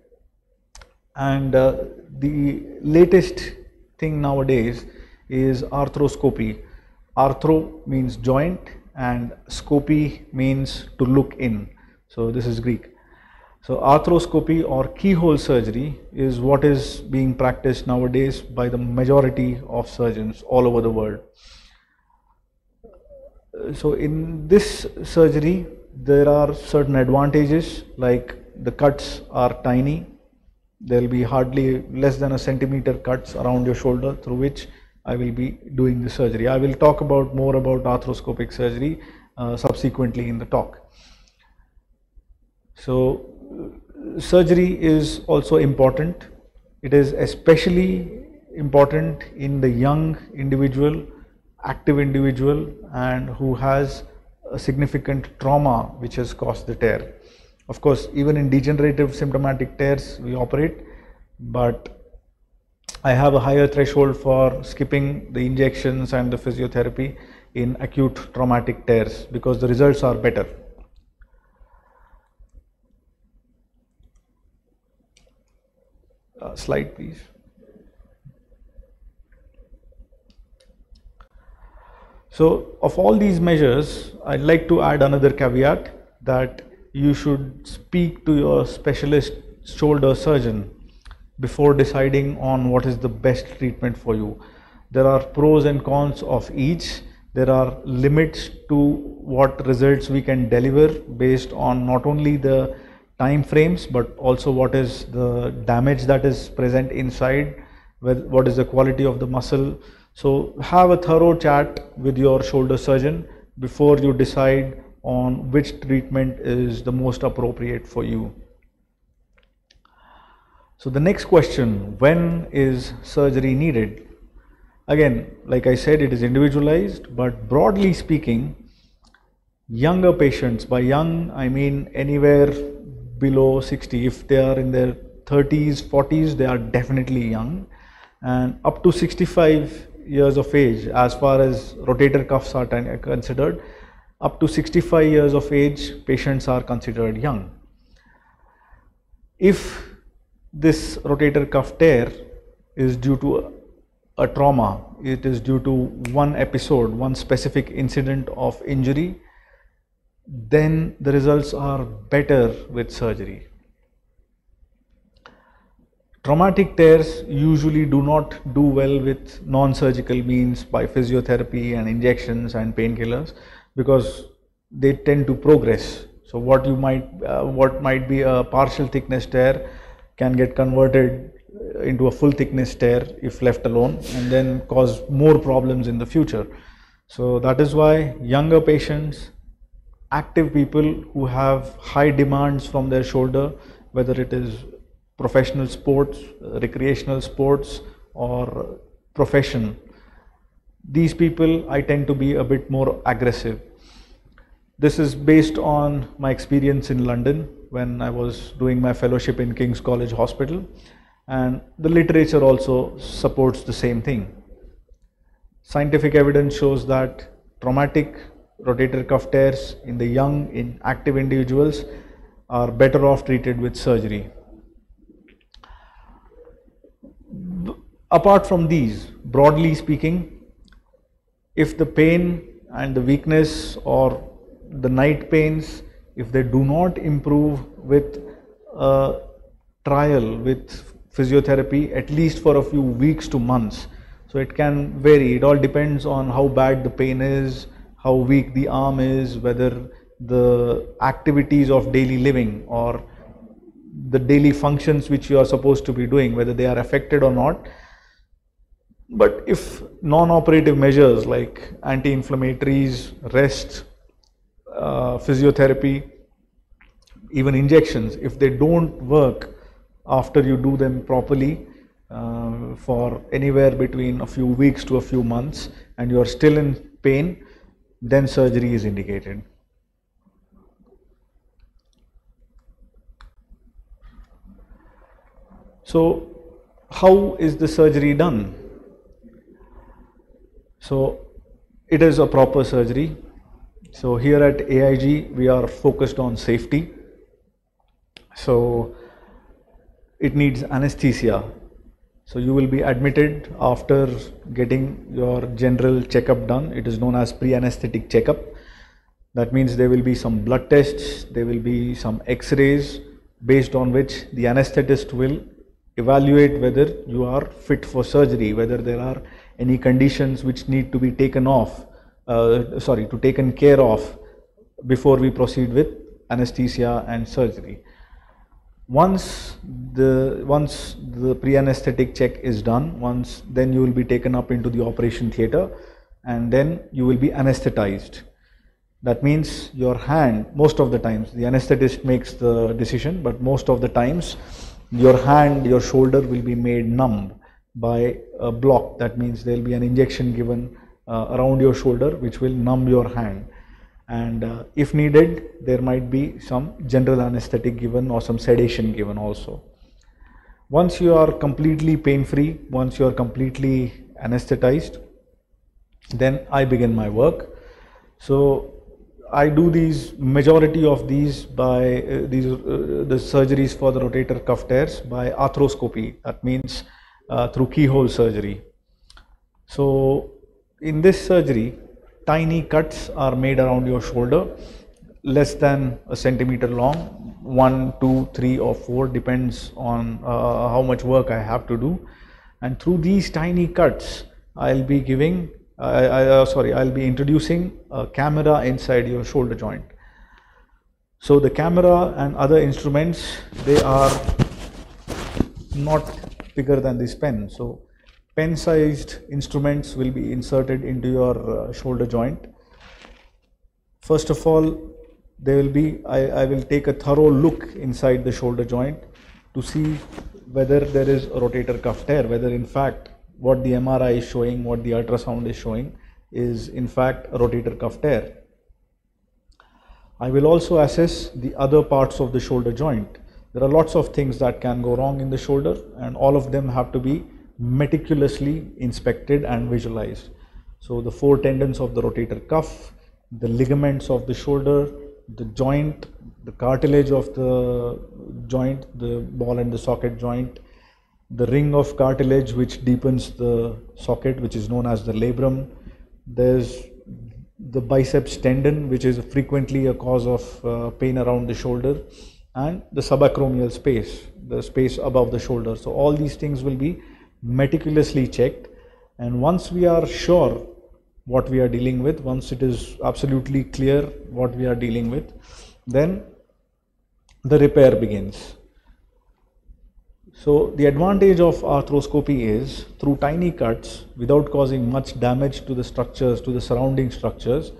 Speaker 1: And the latest thing nowadays is arthroscopy. Arthro means joint and scopy means to look in. So this is Greek. So arthroscopy or keyhole surgery is what is being practiced nowadays by the majority of surgeons all over the world. So in this surgery, there are certain advantages, like the cuts are tiny. There will be hardly less than a centimeter cuts around your shoulder through which I will be doing the surgery. I will talk about more about arthroscopic surgery subsequently in the talk. So surgery is also important. It is especially important in the young individual, active individual, and who has a significant trauma which has caused the tear. Of course, even in degenerative symptomatic tears we operate, but I have a higher threshold for skipping the injections and the physiotherapy in acute traumatic tears because the results are better. Slide please. So of all these measures, I'd like to add another caveat that you should speak to your specialist shoulder surgeon before deciding on what is the best treatment for you. There are pros and cons of each. There are limits to what results we can deliver based on not only the time frames but also what is the damage that is present inside, what is the quality of the muscle. So have a thorough chat with your shoulder surgeon before you decide on which treatment is the most appropriate for you. So the next question, when is surgery needed? Again, like I said, it is individualized, but broadly speaking, younger patients, by young I mean anywhere below 60, if they are in their 30s, 40s, they are definitely young, and up to 65 years of age, as far as rotator cuffs are considered, up to 65 years of age, patients are considered young. If this rotator cuff tear is due to a trauma, it is due to one episode, one specific incident of injury, then the results are better with surgery. Traumatic tears usually do not do well with non-surgical means by physiotherapy and injections and painkillers because they tend to progress. So what might be a partial thickness tear can get converted into a full thickness tear if left alone and then cause more problems in the future. So that is why younger patients, active people who have high demands from their shoulder, whether it is professional sports, recreational sports or profession, these people I tend to be a bit more aggressive. This is based on my experience in London when I was doing my fellowship in King's College Hospital, and the literature also supports the same thing. Scientific evidence shows that traumatic rotator cuff tears in the young, in active individuals are better off treated with surgery. Apart from these, broadly speaking, if the pain and the weakness or the night pains, if they do not improve with a trial with physiotherapy, at least for a few weeks to months, so it can vary, it all depends on how bad the pain is, how weak the arm is, whether the activities of daily living or the daily functions which you are supposed to be doing, whether they are affected or not. But if non-operative measures like anti-inflammatories, rest, physiotherapy, even injections, if they don't work after you do them properly for anywhere between a few weeks to a few months and you are still in pain, then surgery is indicated. So how is the surgery done? So it is a proper surgery. So here at AIG we are focused on safety. So it needs anesthesia. So you will be admitted after getting your general checkup done. It is known as pre-anesthetic checkup. That means there will be some blood tests, there will be some x-rays based on which the anesthetist will evaluate whether you are fit for surgery, whether there are any conditions which need to be taken care of before we proceed with anesthesia and surgery. Once the pre-anesthetic check is done, then you will be taken up into the operation theatre and then you will be anesthetized. That means your hand, most of the times, the anesthetist makes the decision, but most of the times your hand, your shoulder will be made numb by a block. That means there will be an injection given around your shoulder which will numb your hand, and if needed there might be some general anesthetic given or some sedation given also. Once you are completely pain free, once you are completely anesthetized, then I begin my work. So I do these majority of these by the surgeries for the rotator cuff tears by arthroscopy. That means through keyhole surgery. So in this surgery, tiny cuts are made around your shoulder, less than a centimeter long, 1, 2, 3 or 4, depends on how much work I have to do. And through these tiny cuts, I'll be giving, I'll be introducing a camera inside your shoulder joint. So the camera and other instruments, they are not bigger than this pen. So pen-sized instruments will be inserted into your shoulder joint. First of all, there will be, I will take a thorough look inside the shoulder joint to see whether there is a rotator cuff tear, whether in fact what the MRI is showing, what the ultrasound is showing is in fact a rotator cuff tear. I will also assess the other parts of the shoulder joint. There are lots of things that can go wrong in the shoulder, and all of them have to be meticulously inspected and visualized. So the 4 tendons of the rotator cuff, the ligaments of the shoulder, the joint, the cartilage of the joint, the ball and the socket joint, the ring of cartilage which deepens the socket, which is known as the labrum. There's the biceps tendon, which is frequently a cause of pain around the shoulder, and the subacromial space, the space above the shoulder. So all these things will be meticulously checked, and once we are sure what we are dealing with, once it is absolutely clear what we are dealing with, then the repair begins. So the advantage of arthroscopy is, through tiny cuts, without causing much damage to the structures, to the surrounding structures,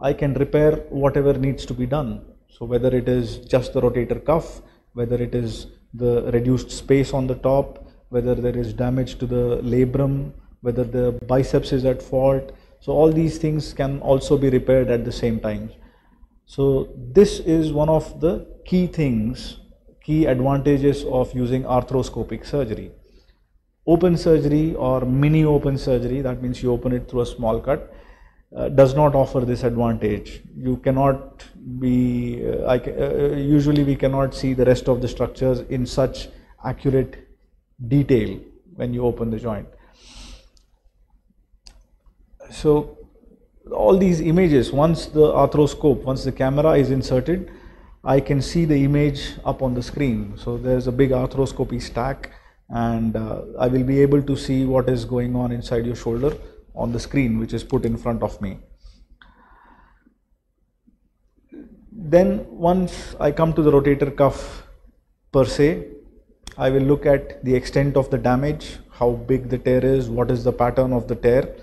Speaker 1: I can repair whatever needs to be done. So whether it is just the rotator cuff, whether it is the reduced space on the top, whether there is damage to the labrum, whether the biceps is at fault. So all these things can also be repaired at the same time. So this is one of the key things, key advantages of using arthroscopic surgery. Open surgery or mini open surgery, that means you open it through a small cut, does not offer this advantage. You cannot be, usually we cannot see the rest of the structures in such accurate detail when you open the joint. So all these images, once the arthroscope, once the camera is inserted, I can see the image up on the screen. So there's a big arthroscopy stack, and I will be able to see what is going on inside your shoulder on the screen, which is put in front of me. Then once I come to the rotator cuff per se, I will look at the extent of the damage, how big the tear is, what is the pattern of the tear.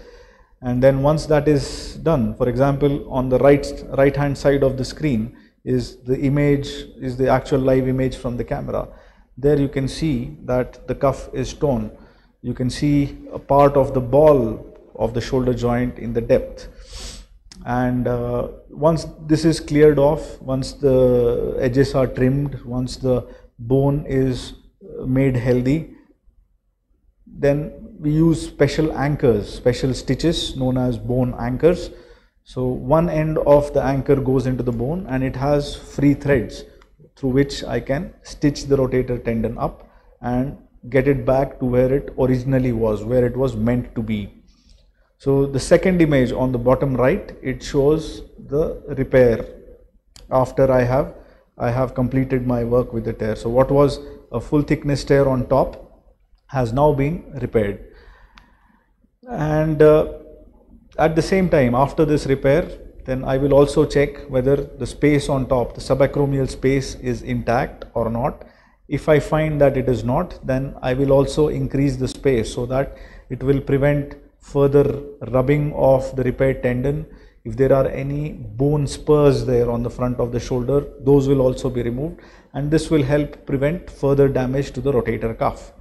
Speaker 1: And then once that is done, for example, on the right hand side of the screen is the image, is the actual live image from the camera. There you can see that the cuff is torn. You can see a part of the ball of the shoulder joint in the depth. And once this is cleared off, once the edges are trimmed, once the bone is made healthy, then we use special anchors, special stitches known as bone anchors. So one end of the anchor goes into the bone, and it has free threads through which I can stitch the rotator tendon up and get it back to where it originally was, where it was meant to be. So the second image on the bottom right, it shows the repair after I have completed my work with the tear. So what was a full thickness tear on top has now been repaired. And at the same time, after this repair, then I will also check whether the space on top, the subacromial space, is intact or not. If I find that it is not, then I will also increase the space so that it will prevent further rubbing of the repaired tendon. If there are any bone spurs there on the front of the shoulder, those will also be removed, and this will help prevent further damage to the rotator cuff.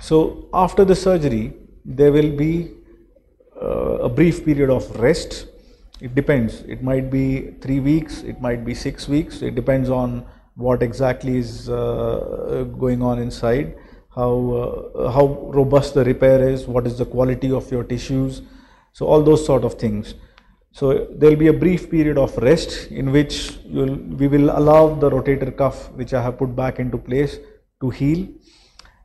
Speaker 1: So after the surgery, there will be a brief period of rest. It depends. It might be 3 weeks, it might be 6 weeks. It depends on what exactly is going on inside, how robust the repair is, what is the quality of your tissues. So all those sort of things. So there will be a brief period of rest in which we will allow the rotator cuff, which I have put back into place, to heal.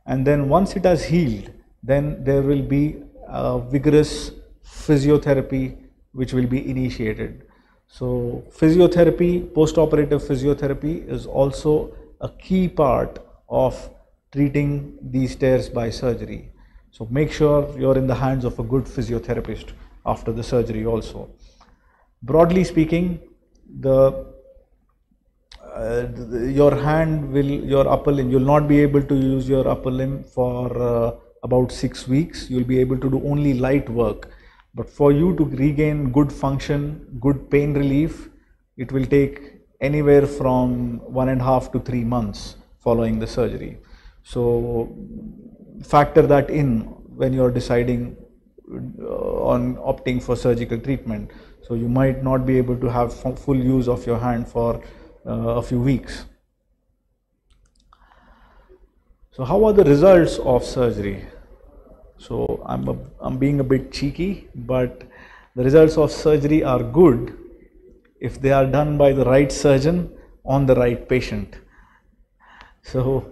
Speaker 1: And then once it has healed, then there will be a vigorous physiotherapy which will be initiated. So physiotherapy, post-operative physiotherapy, is also a key part of treating these tears by surgery. So make sure you're in the hands of a good physiotherapist after the surgery also. Broadly speaking, your hand will, your upper limb, you'll not be able to use your upper limb for about 6 weeks. You'll be able to do only light work. But for you to regain good function, good pain relief, it will take anywhere from 1.5 to 3 months following the surgery. So factor that in when you're deciding on opting for surgical treatment. So you might not be able to have full use of your hand for a few weeks. So how are the results of surgery? So I'm being a bit cheeky, but the results of surgery are good if they are done by the right surgeon on the right patient. So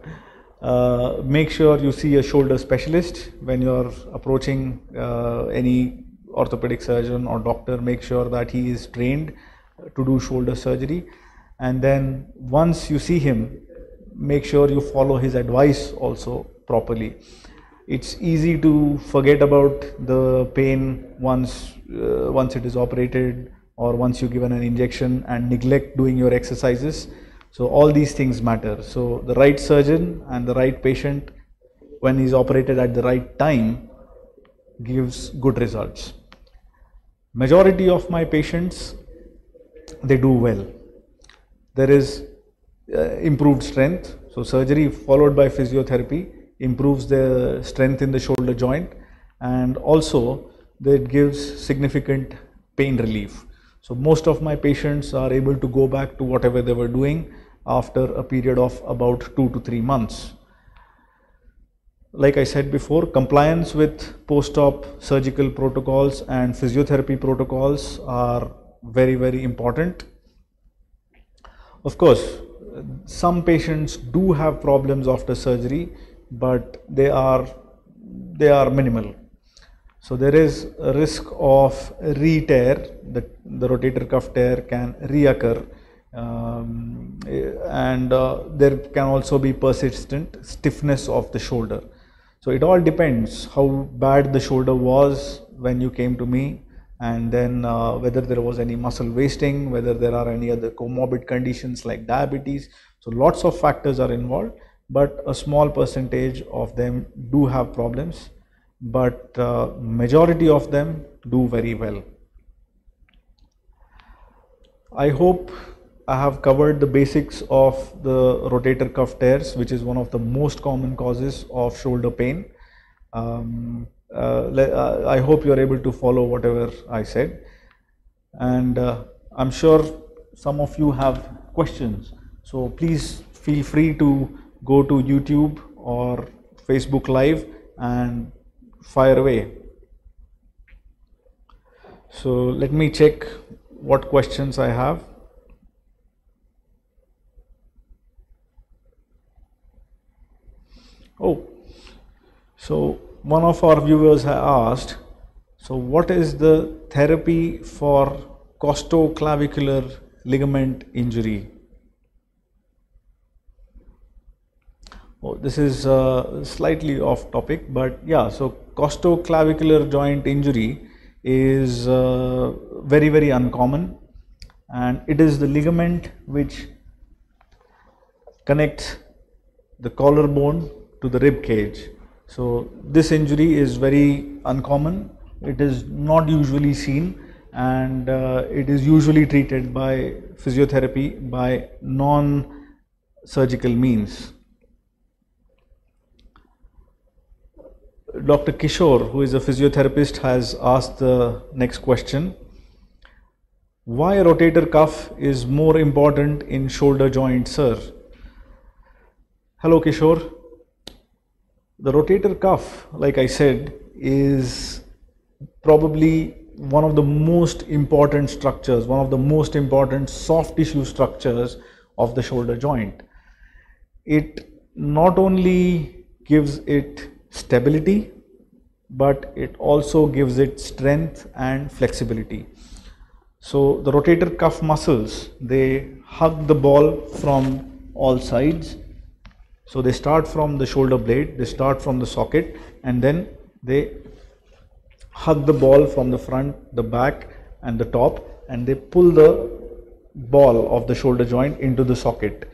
Speaker 1: make sure you see a shoulder specialist when you're approaching any orthopedic surgeon or doctor. Make sure that he is trained to do shoulder surgery. And then once you see him, make sure you follow his advice also properly. It's easy to forget about the pain once it is operated, or once you're given an injection, and neglect doing your exercises. So all these things matter. So the right surgeon and the right patient, when he's operated at the right time, gives good results. Majority of my patients, they do well. There is improved strength. So surgery followed by physiotherapy improves the strength in the shoulder joint, and also that gives significant pain relief. So most of my patients are able to go back to whatever they were doing after a period of about 2 to 3 months. Like I said before, compliance with post-op surgical protocols and physiotherapy protocols are very, very important. Of course, some patients do have problems after surgery, but they are minimal. So there is a risk of re-tear, the rotator cuff tear can reoccur, and there can also be persistent stiffness of the shoulder. So it all depends how bad the shoulder was when you came to me, and then whether there was any muscle wasting, whether there are any other comorbid conditions like diabetes. So lots of factors are involved, but a small percentage of them do have problems, but majority of them do very well. I hope I have covered the basics of the rotator cuff tears, which is one of the most common causes of shoulder pain. I hope you are able to follow whatever I said, and I'm sure some of you have questions. So please feel free to go to YouTube or Facebook Live and fire away. So let me check what questions I have. Oh, so one of our viewers has asked, so what is the therapy for costoclavicular ligament injury? Oh, this is slightly off topic, but yeah, so costoclavicular joint injury is very, very uncommon, and it is the ligament which connects the collarbone to the rib cage. So this injury is very uncommon. It is not usually seen, and it is usually treated by physiotherapy by non-surgical means. Dr. Kishore, who is a physiotherapist, has asked the next question. Why a rotator cuff is more important in shoulder joint, sir? Hello, Kishore. The rotator cuff, like I said, is probably one of the most important structures, one of the most important soft tissue structures of the shoulder joint. It not only gives it stability, but it also gives it strength and flexibility. So the rotator cuff muscles, they hug the ball from all sides. So they start from the shoulder blade, they start from the socket, and then they hug the ball from the front, the back and the top, and they pull the ball of the shoulder joint into the socket.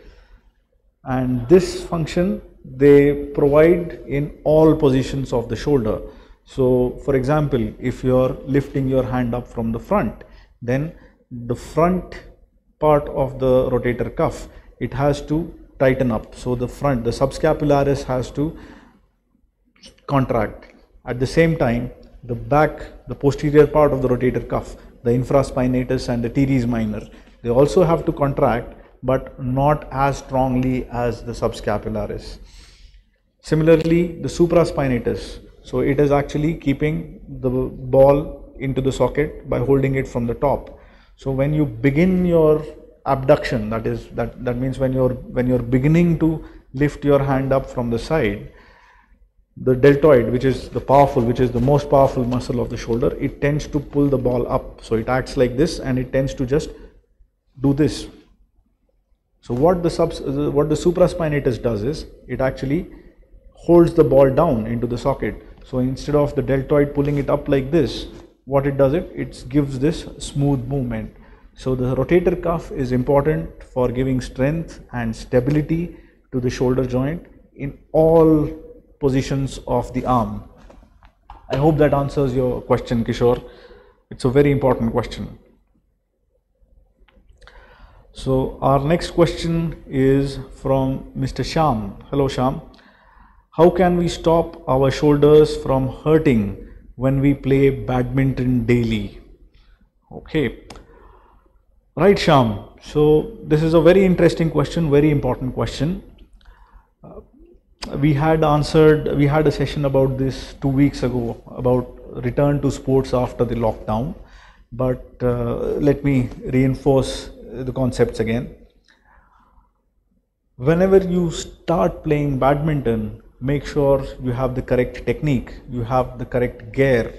Speaker 1: And this function they provide in all positions of the shoulder. So for example, if you are lifting your hand up from the front, then the front part of the rotator cuff, it has to tighten up. So the front, the subscapularis has to contract. At the same time, the back, the posterior part of the rotator cuff, the infraspinatus and the teres minor, they also have to contract, but not as strongly as the subscapularis. Similarly, the supraspinatus, so it is actually keeping the ball into the socket by holding it from the top. So when you begin your abduction, that means when you're beginning to lift your hand up from the side, the deltoid, which is the most powerful muscle of the shoulder, it tends to pull the ball up. So it acts like this, and it tends to just do this. So what the supraspinatus does is, it actually holds the ball down into the socket. So instead of the deltoid pulling it up like this, what it does, it gives this smooth movement. So the rotator cuff is important for giving strength and stability to the shoulder joint in all positions of the arm. I hope that answers your question, Kishore. It's a very important question. So our next question is from Mr. Sham. Hello Sham. How can we stop our shoulders from hurting when we play badminton daily? Okay. Right, Sham. So this is a very interesting question, very important question. We had a session about this 2 weeks ago, about return to sports after the lockdown. But let me reinforce the concepts again. Whenever you start playing badminton, make sure you have the correct technique, you have the correct gear.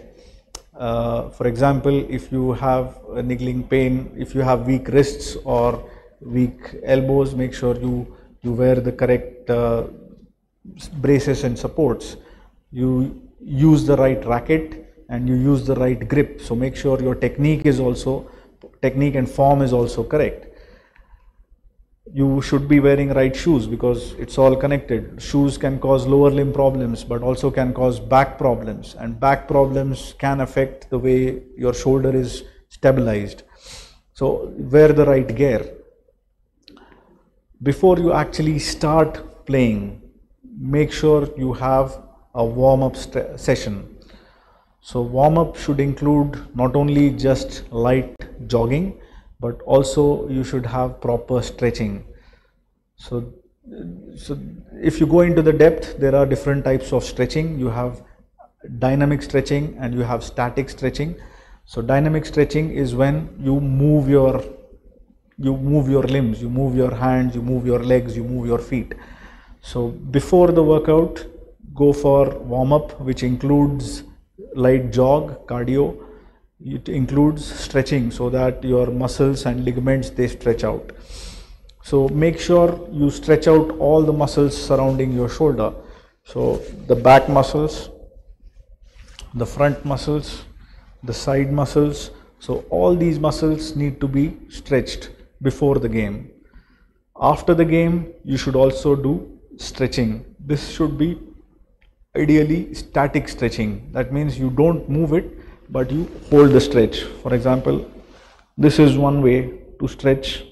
Speaker 1: For example, if you have a niggling pain, if you have weak wrists or weak elbows, make sure you wear the correct braces and supports. You use the right racket and you use the right grip. So make sure your technique and form is also correct. You should be wearing right shoes, because it's all connected. Shoes can cause lower limb problems, but also can cause back problems, and back problems can affect the way your shoulder is stabilized. So wear the right gear. Before you actually start playing, make sure you have a warm-up session. So warm-up should include not only just light jogging, but also you should have proper stretching. So if you go into the depth, there are different types of stretching. You have dynamic stretching and you have static stretching. So dynamic stretching is when you move your limbs, you move your hands, you move your legs, you move your feet. So before the workout, go for warm-up, which includes light jog, cardio. It includes stretching so that your muscles and ligaments, they stretch out. So make sure you stretch out all the muscles surrounding your shoulder. So the back muscles, the front muscles, the side muscles. So all these muscles need to be stretched before the game. After the game, you should also do stretching. This should be ideally static stretching. That means you don't move it, but you hold the stretch. For example, this is one way to stretch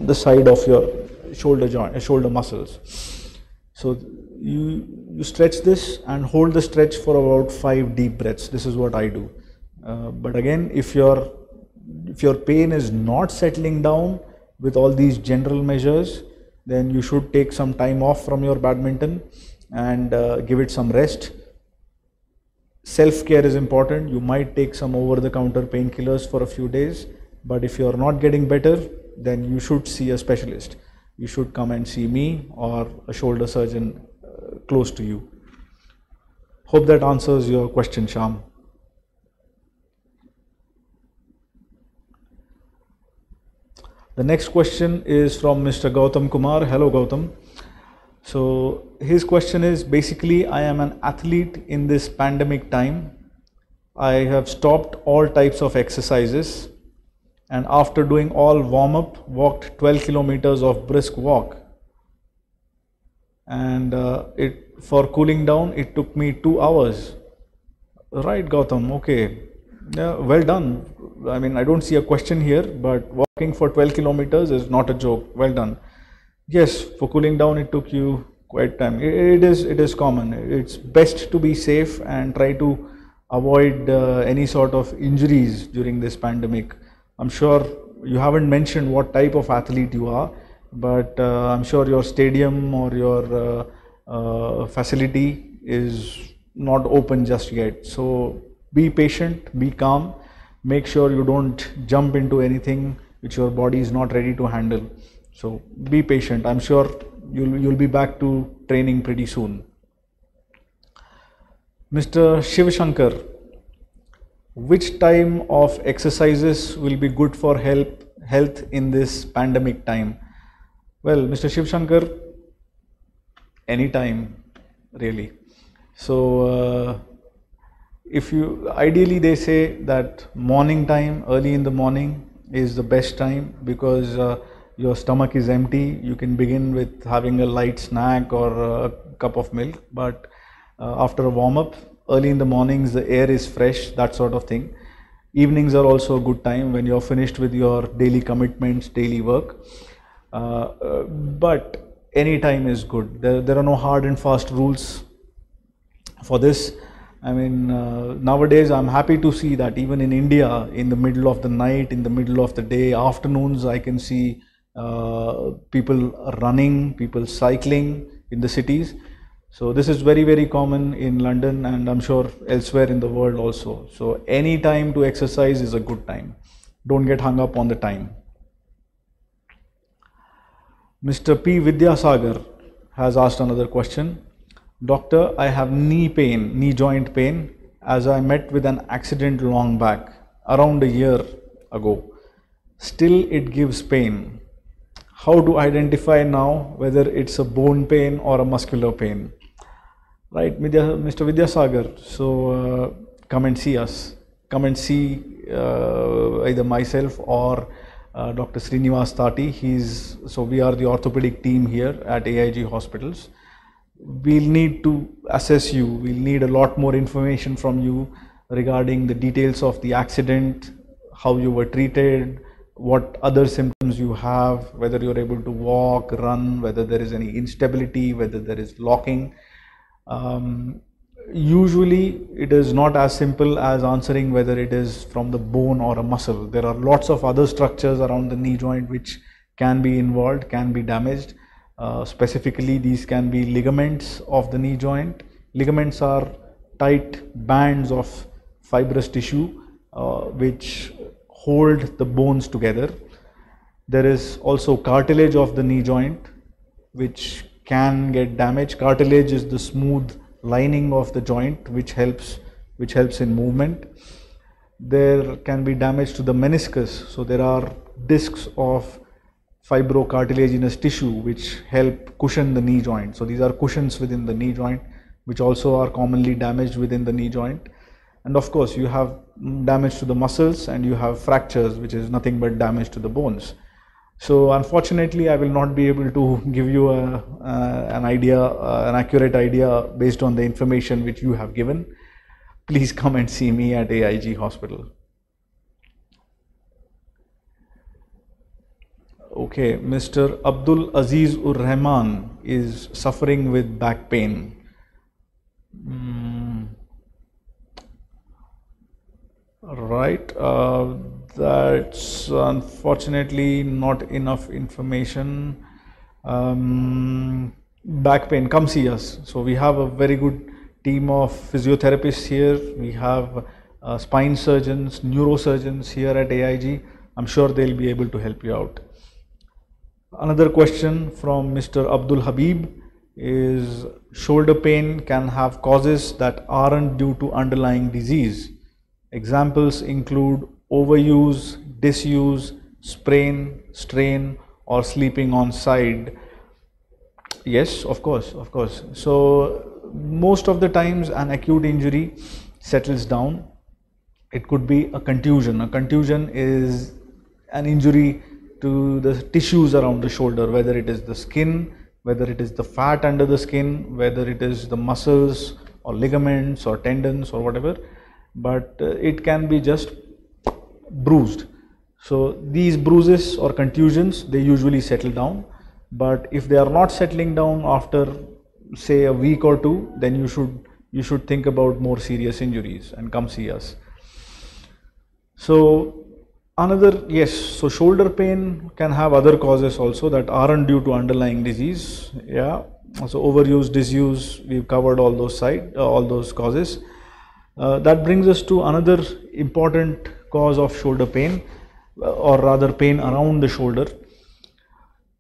Speaker 1: the side of your shoulder muscles. So you stretch this and hold the stretch for about 5 deep breaths. This is what I do. But again, if your pain is not settling down with all these general measures, then you should take some time off from your badminton and give it some rest. self-care is important. You might take some over-the-counter painkillers for a few days, but if you are not getting better, then you should see a specialist. You should come and see me or a shoulder surgeon close to you. Hope that answers your question, Sham. The next question is from Mr. Gautam Kumar. Hello, Gautam. So his question is, basically, I am an athlete in this pandemic time. I have stopped all types of exercises, and after doing all warm-up, walked 12 kilometers of brisk walk. And for cooling down, it took me 2 hours. Right, Gautam, okay. Yeah, well done. I mean, I don't see a question here, but walking for 12 kilometers is not a joke. Well done. Yes, for cooling down, it took you quite time. It is common. It's best to be safe and try to avoid any sort of injuries during this pandemic. I'm sure you haven't mentioned what type of athlete you are, but I'm sure your stadium or your facility is not open just yet. So be patient, be calm, make sure you don't jump into anything which your body is not ready to handle. So be patient. I'm sure you'll be back to training pretty soon. Mr. Shiv Shankar, which time of exercises will be good for health in this pandemic time? Well, Mr. Shiv Shankar, anytime really. So ideally they say that morning time, early in the morning is the best time, because your stomach is empty. You can begin with having a light snack or a cup of milk, but after a warm-up, early in the mornings, the air is fresh, that sort of thing. Evenings are also a good time when you're finished with your daily commitments, daily work. But any time is good. There are no hard and fast rules for this. I mean, nowadays I'm happy to see that even in India, in the middle of the night, in the middle of the day, afternoons, I can see people running, people cycling in the cities. So this is very, very common in London, and I'm sure elsewhere in the world also. So any time to exercise is a good time. Don't get hung up on the time. Mr. P. Vidyasagar has asked another question. Doctor, I have knee joint pain, as I met with an accident long back, around a year ago. Still it gives pain. How to identify now whether it's a bone pain or a muscular pain? Right, Mr. Vidyasagar, so come and see us. Come and see either myself or Dr. Srinivas Tati. So we are the orthopedic team here at AIG Hospitals. We'll need to assess you. We'll need a lot more information from you regarding the details of the accident, how you were treated, what other symptoms you have, whether you're able to walk, run, whether there is any instability, whether there is locking. Usually it is not as simple as answering whether it is from the bone or a muscle. There are lots of other structures around the knee joint which can be involved, can be damaged. Specifically, these can be ligaments of the knee joint. Ligaments are tight bands of fibrous tissue which hold the bones together. There is also cartilage of the knee joint which can get damaged. Cartilage is the smooth lining of the joint which helps in movement. There can be damage to the meniscus. So there are discs of fibrocartilaginous tissue which help cushion the knee joint. So these are cushions within the knee joint which also are commonly damaged within the knee joint. And of course you have damage to the muscles, and you have fractures, which is nothing but damage to the bones. So unfortunately I will not be able to give you an accurate idea based on the information which you have given. Please come and see me at AIG Hospital. Okay, Mr. Abdul Aziz Ur Rahman is suffering with back pain. Right, that's unfortunately not enough information. Back pain, come see us. So we have a very good team of physiotherapists here. We have spine surgeons, neurosurgeons here at AIG. I'm sure they'll be able to help you out. Another question from Mr. Abdul Habib is, shoulder pain can have causes that aren't due to underlying disease. Examples include overuse, disuse, sprain, strain, or sleeping on side. Yes, of course. So most of the times an acute injury settles down. It could be a contusion. A contusion is an injury to the tissues around the shoulder, whether it is the skin, whether it is the fat under the skin, whether it is the muscles or ligaments or tendons or whatever, but it can be just bruised. So these bruises or contusions, they usually settle down, but if they are not settling down after say a week or two, then you should think about more serious injuries and come see us. So so shoulder pain can have other causes also that aren't due to underlying disease. Yeah, so overuse, disuse, we've covered all those causes. That brings us to another important cause of shoulder pain, or rather pain around the shoulder.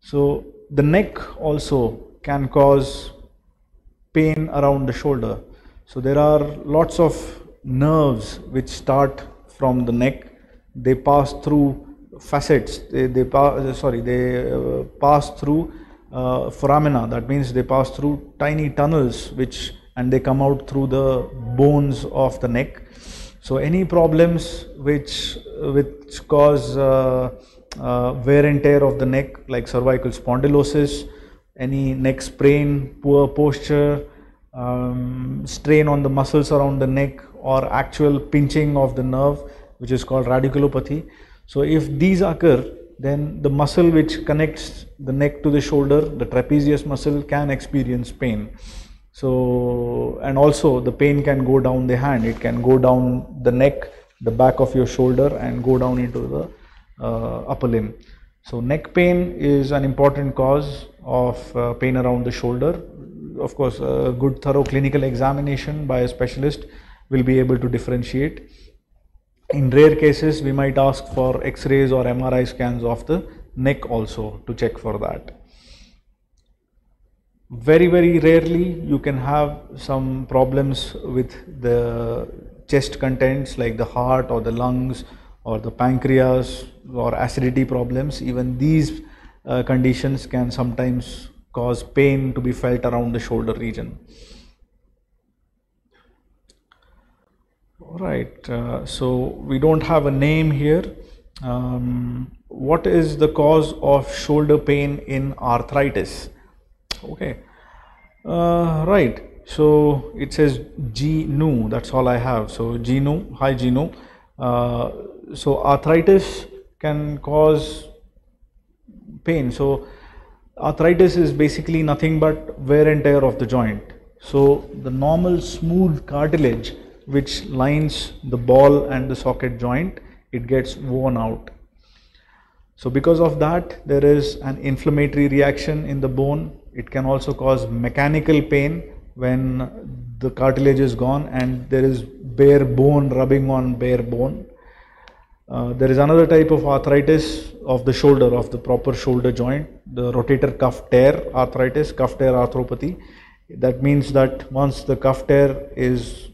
Speaker 1: So the neck also can cause pain around the shoulder. So there are lots of nerves which start from the neck. They pass through facets, they pass through foramina. That means they pass through tiny tunnels and they come out through the bones of the neck. So any problems which cause wear and tear of the neck, like cervical spondylosis, any neck sprain, poor posture, strain on the muscles around the neck, or actual pinching of the nerve, which is called radiculopathy. So if these occur, then the muscle which connects the neck to the shoulder, the trapezius muscle, can experience pain. So, and also the pain can go down the hand. It can go down the neck, the back of your shoulder, and go down into the upper limb. So neck pain is an important cause of pain around the shoulder. Of course, a good thorough clinical examination by a specialist will be able to differentiate. In rare cases, we might ask for X-rays or MRI scans of the neck also to check for that. Very, very rarely you can have some problems with the chest contents, like the heart or the lungs or the pancreas, or acidity problems. Even these conditions can sometimes cause pain to be felt around the shoulder region. Alright, so we don't have a name here. What is the cause of shoulder pain in arthritis? Okay, right, so it says Gnu, that's all I have. So Gnu, hi Gnu. So arthritis can cause pain. So arthritis is basically nothing but wear and tear of the joint. So the normal smooth cartilage which lines the ball and the socket joint, it gets worn out. So because of that, there is an inflammatory reaction in the bone. It can also cause mechanical pain when the cartilage is gone and there is bare bone rubbing on bare bone. There is another type of arthritis of the shoulder, of the proper shoulder joint, the rotator cuff tear arthritis, cuff tear arthropathy. That means that once the cuff tear is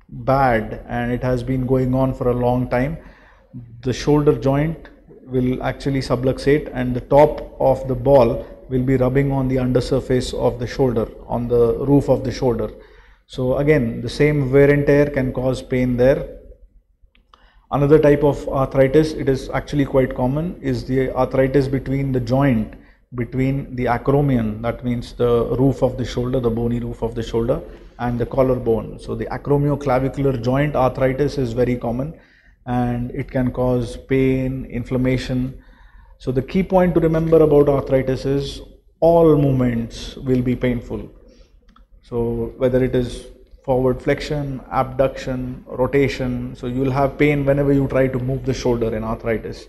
Speaker 1: bad and it has been going on for a long time, the shoulder joint will actually subluxate and the top of the ball will be rubbing on the undersurface of the shoulder, on the roof of the shoulder. So again, the same wear and tear can cause pain there. Another type of arthritis, it is actually quite common, is the arthritis between the joint, between the acromion, that means the roof of the shoulder, the bony roof of the shoulder, and the collarbone. So the acromioclavicular joint arthritis is very common and it can cause pain, inflammation. So the key point to remember about arthritis is all movements will be painful. So whether it is forward flexion, abduction, rotation, so you will have pain whenever you try to move the shoulder in arthritis.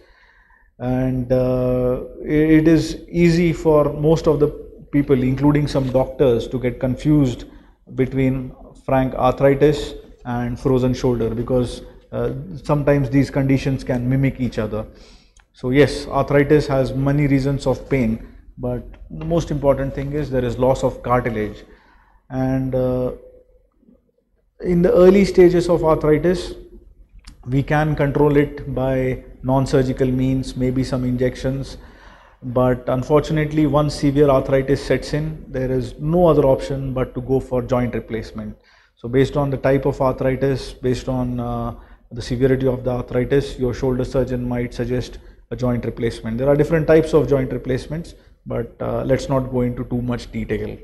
Speaker 1: And it is easy for most of the people, including some doctors, to get confused between frank, arthritis and frozen shoulder, because sometimes these conditions can mimic each other. So yes, arthritis has many reasons of pain, but the most important thing is there is loss of cartilage. And in the early stages of arthritis, we can control it by non-surgical means, maybe some injections. But unfortunately, once severe arthritis sets in, there is no other option but to go for joint replacement. So based on the type of arthritis, based on the severity of the arthritis, your shoulder surgeon might suggest a joint replacement. There are different types of joint replacements, but let's not go into too much detail.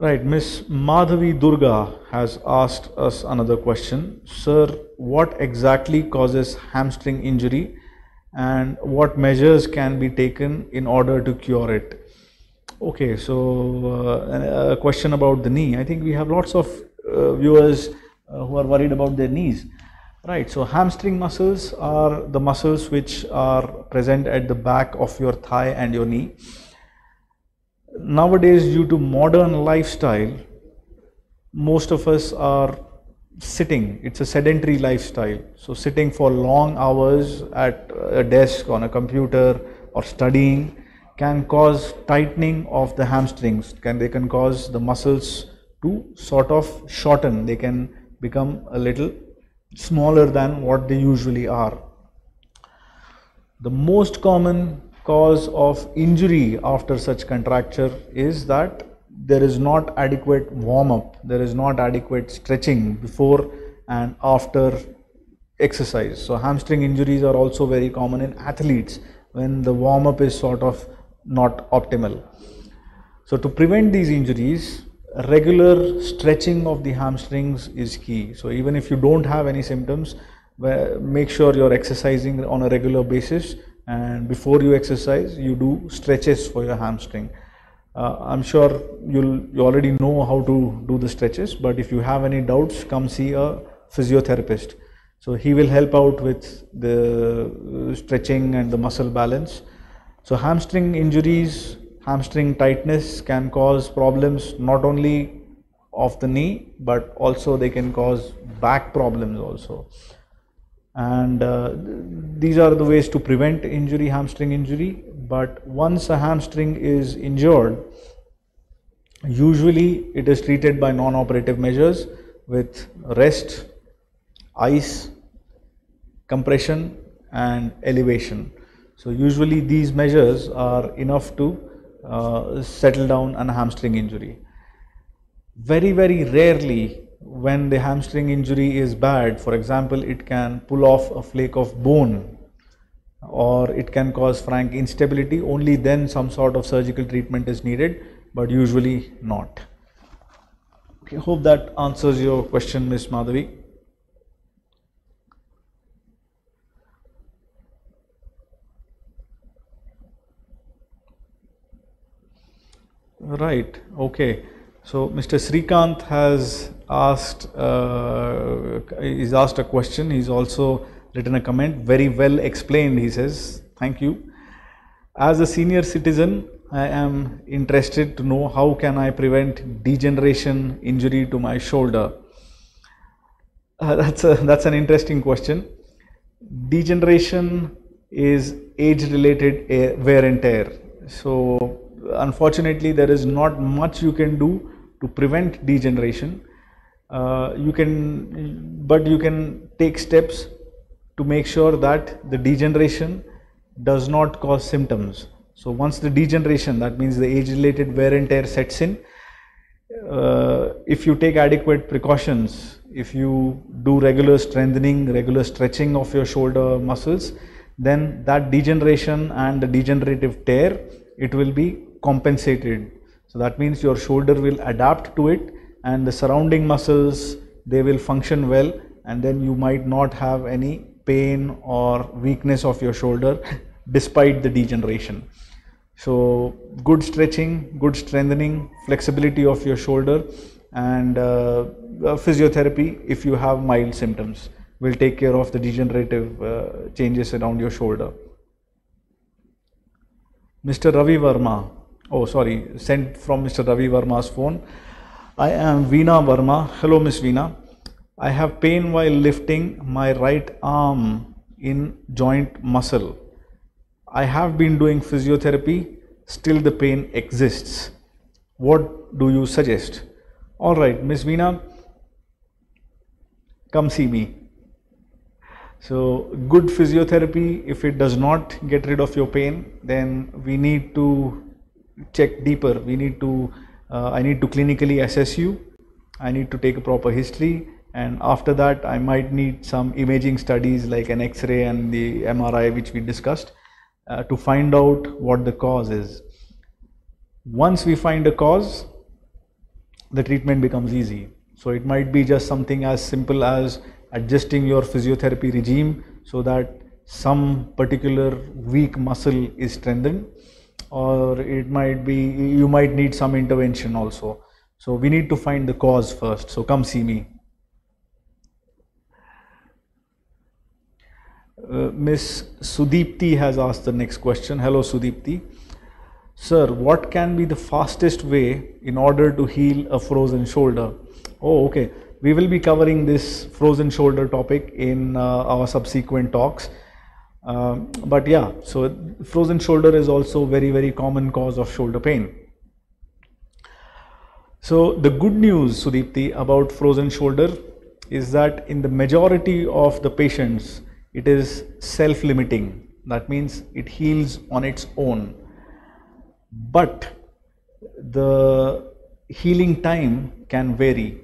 Speaker 1: Right, Miss Madhavi Durga has asked us another question. Sir, what exactly causes hamstring injury and what measures can be taken in order to cure it? Okay, so a question about the knee. I think we have lots of viewers who are worried about their knees. Right, so hamstring muscles are the muscles which are present at the back of your thigh and your knee. Nowadays, due to modern lifestyle, most of us are sitting. It's a sedentary lifestyle. So sitting for long hours at a desk, on a computer or studying can cause tightening of the hamstrings. They can cause the muscles to sort of shorten. They can become a little smaller than what they usually are. The most common cause of injury after such contracture is that there is not adequate warm-up, there is not adequate stretching before and after exercise. So hamstring injuries are also very common in athletes when the warm-up is sort of not optimal. So to prevent these injuries, regular stretching of the hamstrings is key. So even if you don't have any symptoms, make sure you're exercising on a regular basis, and before you exercise you do stretches for your hamstring. I'm sure you already know how to do the stretches, but if you have any doubts, come see a physiotherapist. So he will help out with the stretching and the muscle balance. So hamstring injuries, hamstring tightness can cause problems not only of the knee, but also they can cause back problems also. And these are the ways to prevent injury, hamstring injury. But once a hamstring is injured, usually it is treated by non-operative measures with rest, ice, compression and elevation. So usually these measures are enough to settle down a hamstring injury. Very, very rarely, when the hamstring injury is bad, for example, it can pull off a flake of bone or it can cause frank instability, only then some sort of surgical treatment is needed, but usually not. Okay, hope that answers your question, Ms. Madhavi. Right, okay. So Mr. Srikanth has asked a question. He's also written a comment, very well explained, he says. Thank you. As a senior citizen, I am interested to know how can I prevent degeneration injury to my shoulder. That's an interesting question. Degeneration is age-related wear and tear. So unfortunately, there is not much you can do to prevent degeneration. You can take steps to make sure that the degeneration does not cause symptoms. So once the degeneration, that means the age-related wear and tear sets in, if you take adequate precautions, if you do regular strengthening, regular stretching of your shoulder muscles, then that degeneration and the degenerative tear, it will be compensated. So that means your shoulder will adapt to it and the surrounding muscles, they will function well, and then you might not have any pain or weakness of your shoulder despite the degeneration. So good stretching, good strengthening, flexibility of your shoulder, and physiotherapy if you have mild symptoms will take care of the degenerative changes around your shoulder. Mr. Ravi Verma, oh sorry, sent from Mr. Ravi Verma's phone. I am Veena Verma. Hello, Miss Veena. I have pain while lifting my right arm in joint muscle. I have been doing physiotherapy, still the pain exists. What do you suggest? All right, Miss Veena, come see me. So, good physiotherapy, if it does not get rid of your pain, then we need to check deeper. We need to, I need to clinically assess you. I need to take a proper history, and after that, I might need some imaging studies like an X-ray and the MRI, which we discussed, to find out what the cause is. Once we find a cause, the treatment becomes easy. So it might be just something as simple as adjusting your physiotherapy regime so that some particular weak muscle is strengthened, or it might be you might need some intervention also. So we need to find the cause first. So come see me. Miss Sudipti has asked the next question. Hello Sudipti. Sir, what can be the fastest way in order to heal a frozen shoulder? Oh, okay. We will be covering this frozen shoulder topic in our subsequent talks. But yeah, so frozen shoulder is also very common cause of shoulder pain. So the good news, Sudipti, about frozen shoulder is that in the majority of the patients, it is self-limiting. That means it heals on its own. But the healing time can vary.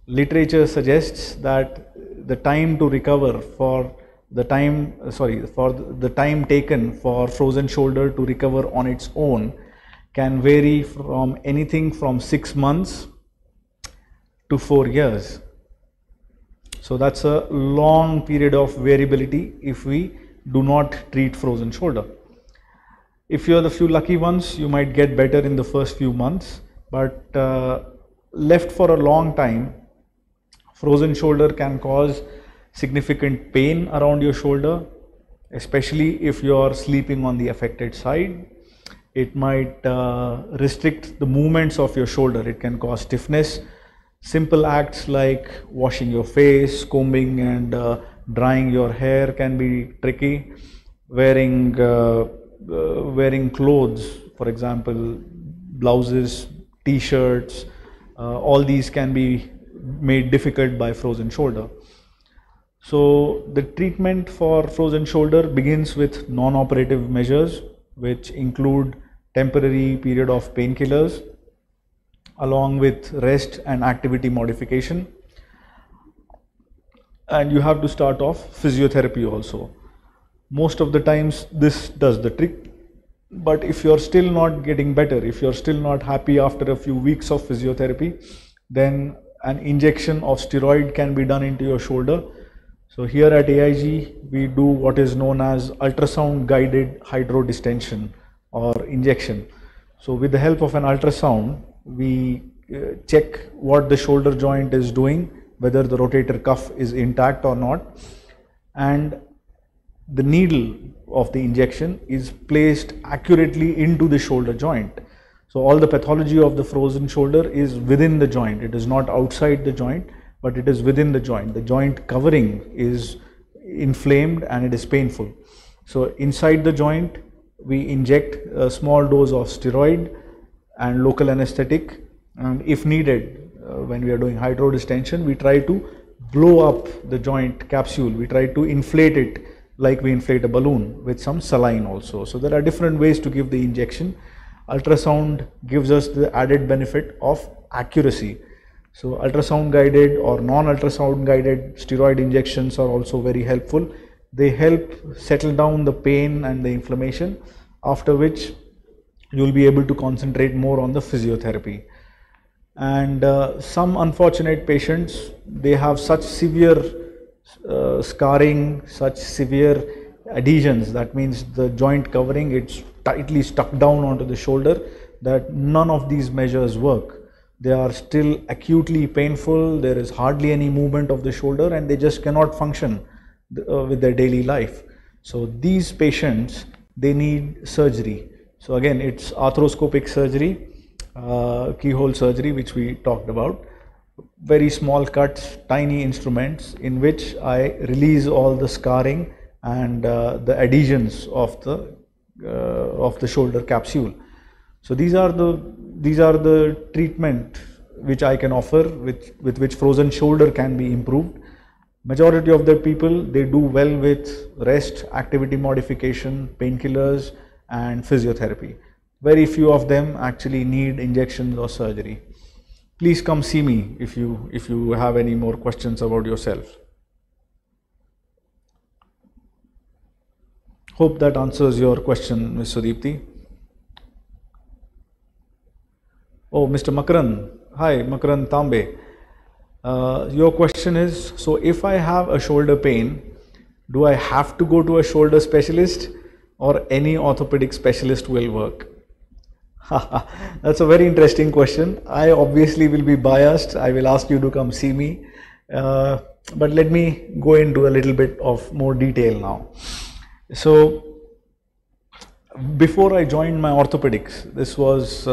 Speaker 1: Literature suggests that the time to recover for the time taken for frozen shoulder to recover on its own can vary from anything from 6 months to 4 years. So that's a long period of variability if we do not treat frozen shoulder. If you are the few lucky ones, you might get better in the first few months, but left for a long time, frozen shoulder can cause significant pain around your shoulder, especially if you are sleeping on the affected side. It might restrict the movements of your shoulder. It can cause stiffness. Simple acts like washing your face, combing and drying your hair can be tricky. Wearing clothes, for example, blouses, t-shirts, all these can be made difficult by frozen shoulder. So the treatment for frozen shoulder begins with non-operative measures, which include temporary period of painkillers along with rest and activity modification. And you have to start off physiotherapy also. Most of the times this does the trick, but if you're still not getting better, if you're still not happy after a few weeks of physiotherapy, then an injection of steroid can be done into your shoulder. So here at AIG, we do what is known as ultrasound guided hydrodistension or injection. So with the help of an ultrasound, we check what the shoulder joint is doing, whether the rotator cuff is intact or not, and the needle of the injection is placed accurately into the shoulder joint. So all the pathology of the frozen shoulder is within the joint. It is not outside the joint, but it is within the joint. The joint covering is inflamed and it is painful. So inside the joint, we inject a small dose of steroid and local anesthetic, and if needed, when we are doing hydrodistension, we try to blow up the joint capsule. We try to inflate it like we inflate a balloon with some saline also. So there are different ways to give the injection. Ultrasound gives us the added benefit of accuracy. So ultrasound guided or non-ultrasound guided steroid injections are also very helpful. They help settle down the pain and the inflammation, after which you will be able to concentrate more on the physiotherapy. And some unfortunate patients, they have such severe scarring, such severe adhesions, that means the joint covering, it's tightly stuck down onto the shoulder, that none of these measures work. They are still acutely painful, there is hardly any movement of the shoulder, and they just cannot function with their daily life. So these patients, they need surgery. So again, it's arthroscopic surgery. keyhole surgery, which we talked about. Very small cuts, tiny instruments in which I release all the scarring and the adhesions of the shoulder capsule. So these are the treatment which I can offer, with which frozen shoulder can be improved. Majority of the people, they do well with rest, activity modification, painkillers and physiotherapy. Very few of them actually need injections or surgery. Please come see me if you have any more questions about yourself. Hope that answers your question, Ms. Sudipti. Oh, Mr. Makaran. Hi, Makaran Tambe. Your question is, so if I have a shoulder pain, do I have to go to a shoulder specialist or any orthopedic specialist will work? That's a very interesting question. I obviously will be biased. I will ask you to come see me. But let me go into a little bit of more detail now. So before I joined my orthopedics, this was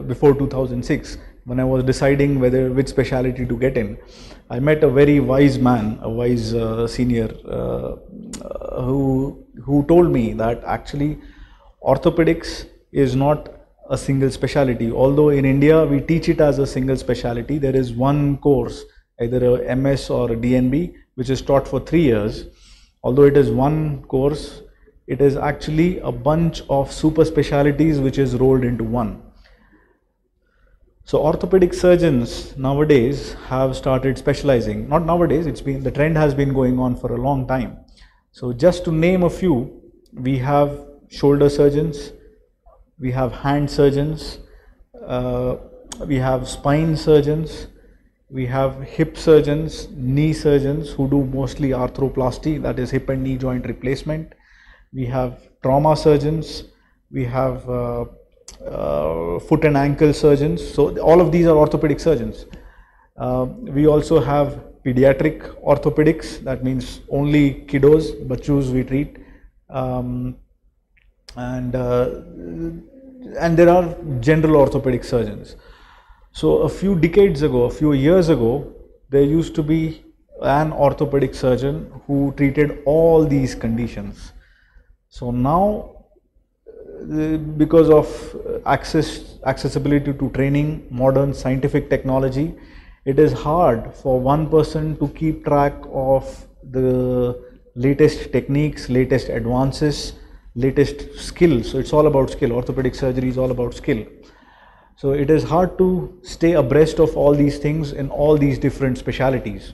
Speaker 1: before 2006, when I was deciding which specialty to get in, I met a very wise man, a wise senior, who told me that actually orthopedics is not a single specialty. Although in India we teach it as a single specialty, there is one course, either a MS or a DNB, which is taught for 3 years. Although it is one course, it is actually a bunch of super specialties which is rolled into one. So orthopedic surgeons nowadays have started specializing. Not nowadays, the trend has been going on for a long time. So just to name a few, we have shoulder surgeons, we have hand surgeons, we have spine surgeons, we have hip surgeons, knee surgeons who do mostly arthroplasty, that is hip and knee joint replacement. We have trauma surgeons, we have foot and ankle surgeons. So all of these are orthopedic surgeons. We also have pediatric orthopedics, that means only kiddos, bachus we treat. And there are general orthopedic surgeons. So a few decades ago, a few years ago, there used to be an orthopedic surgeon who treated all these conditions. So now, because of accessibility to training, modern scientific technology, it is hard for one person to keep track of the latest techniques, latest advances, latest skills. So it's all about skill. Orthopedic surgery is all about skill. So it is hard to stay abreast of all these things in all these different specialities.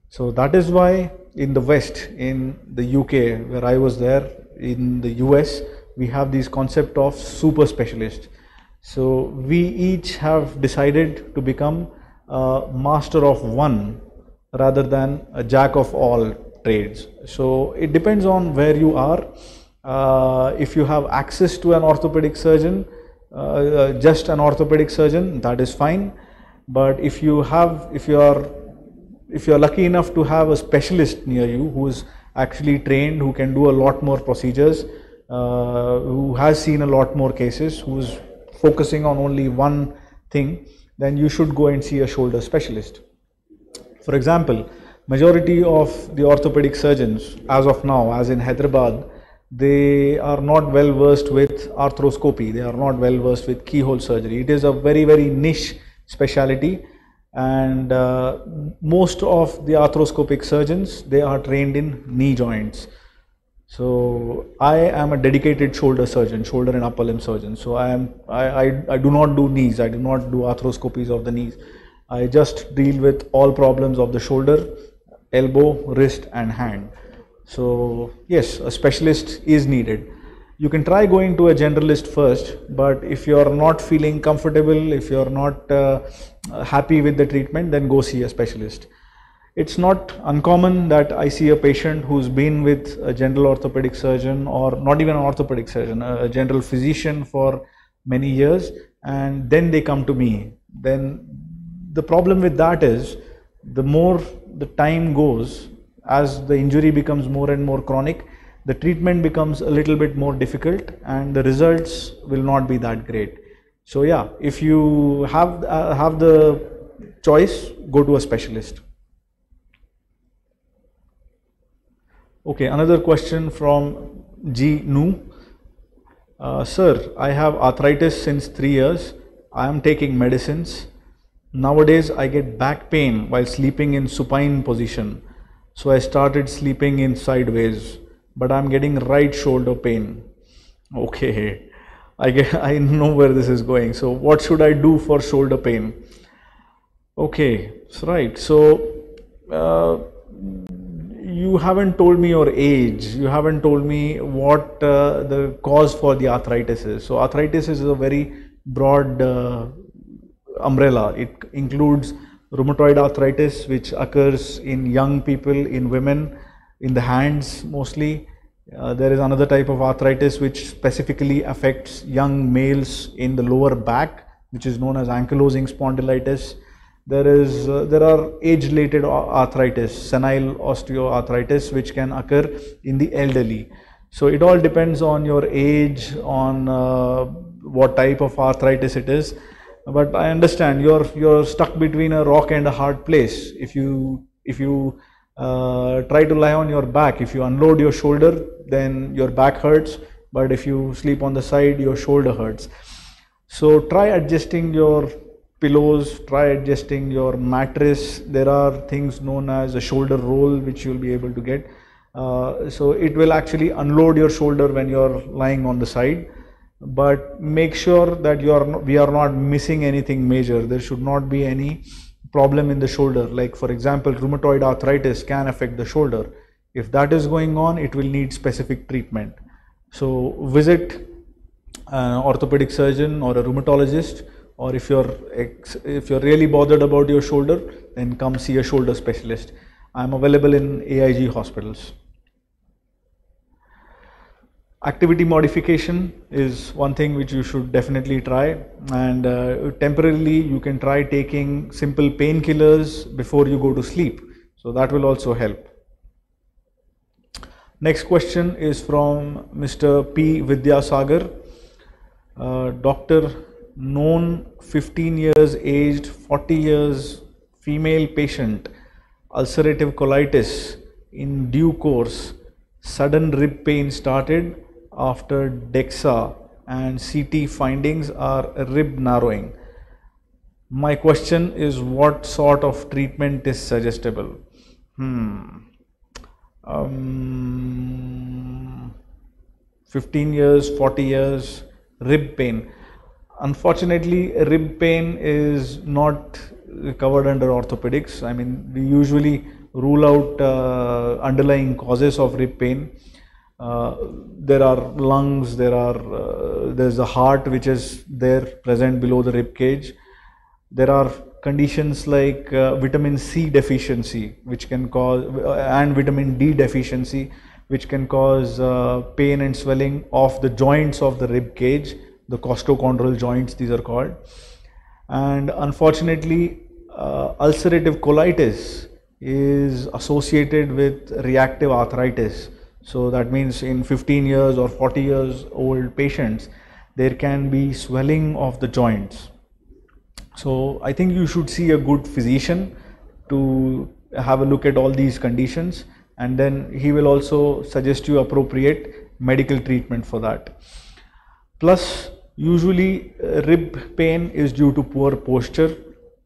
Speaker 1: So that is why in the West, in the UK, where I was there, in the US, we have this concept of super specialist. So we each have decided to become a master of one rather than a jack of all trades. So it depends on where you are. If you have access to an orthopedic surgeon, just an orthopedic surgeon, that is fine. But if you are lucky enough to have a specialist near you who is actually trained, who can do a lot more procedures, who has seen a lot more cases, who is focusing on only one thing, then you should go and see a shoulder specialist. For example, majority of the orthopedic surgeons as of now, as in Hyderabad, they are not well versed with arthroscopy, they are not well versed with keyhole surgery. It is a very, very niche specialty, and most of the arthroscopic surgeons, they are trained in knee joints. So I am a dedicated shoulder surgeon, shoulder and upper limb surgeon. So I do not do knees, I do not do arthroscopies of the knees. I just deal with all problems of the shoulder, elbow, wrist and hand. So yes, a specialist is needed. You can try going to a generalist first, but if you are not feeling comfortable, if you are not happy with the treatment, then go see a specialist. It's not uncommon that I see a patient who's been with a general orthopedic surgeon, or not even an orthopedic surgeon, a general physician for many years, and then they come to me. Then the problem with that is, the more the time goes, as the injury becomes more and more chronic, the treatment becomes a little bit more difficult and the results will not be that great. So yeah, if you have the choice, go to a specialist. Okay, another question from G Nu. Sir, I have arthritis since 3 years. I am taking medicines. Nowadays, I get back pain while sleeping in supine position. So I started sleeping in sideways, but I'm getting right shoulder pain. Okay, I know where this is going. So what should I do for shoulder pain? Okay, so right. So you haven't told me your age. You haven't told me what the cause for the arthritis is. So arthritis is a very broad umbrella. It includes rheumatoid arthritis, which occurs in young people, in women, in the hands mostly. There is another type of arthritis which specifically affects young males in the lower back, which is known as ankylosing spondylitis. There are age-related arthritis, senile osteoarthritis, which can occur in the elderly. So it all depends on your age, on what type of arthritis it is. But I understand you're stuck between a rock and a hard place. If you try to lie on your back, if you unload your shoulder, then your back hurts. But if you sleep on the side, your shoulder hurts. So try adjusting your pillows, try adjusting your mattress. There are things known as a shoulder roll which you'll be able to get. So it will actually unload your shoulder when you're lying on the side. But make sure that we are not missing anything major. There should not be any problem in the shoulder. Like for example, rheumatoid arthritis can affect the shoulder. If that is going on, it will need specific treatment. So visit an orthopedic surgeon or a rheumatologist, or if you're really bothered about your shoulder, then come see a shoulder specialist. I'm available in AIG hospitals. Activity modification is one thing which you should definitely try, and temporarily you can try taking simple painkillers before you go to sleep. So that will also help. Next question is from Mr. P. Vidyasagar. Doctor, known 15 years aged, 40 years female patient, ulcerative colitis in due course, sudden rib pain started after DEXA and CT findings are rib narrowing. My question is, what sort of treatment is suggestible? 15 years, 40 years, rib pain. Unfortunately, rib pain is not covered under orthopedics. I mean, we usually rule out underlying causes of rib pain. There are lungs, there's the heart which is there present below the rib cage. There are conditions like vitamin C deficiency, which can cause, and vitamin D deficiency, which can cause pain and swelling of the joints of the rib cage, the costochondral joints, these are called. And unfortunately, ulcerative colitis is associated with reactive arthritis. So that means in 15 years or 40 years old patients, there can be swelling of the joints. So I think you should see a good physician to have a look at all these conditions, and then he will also suggest you appropriate medical treatment for that. Plus, usually rib pain is due to poor posture.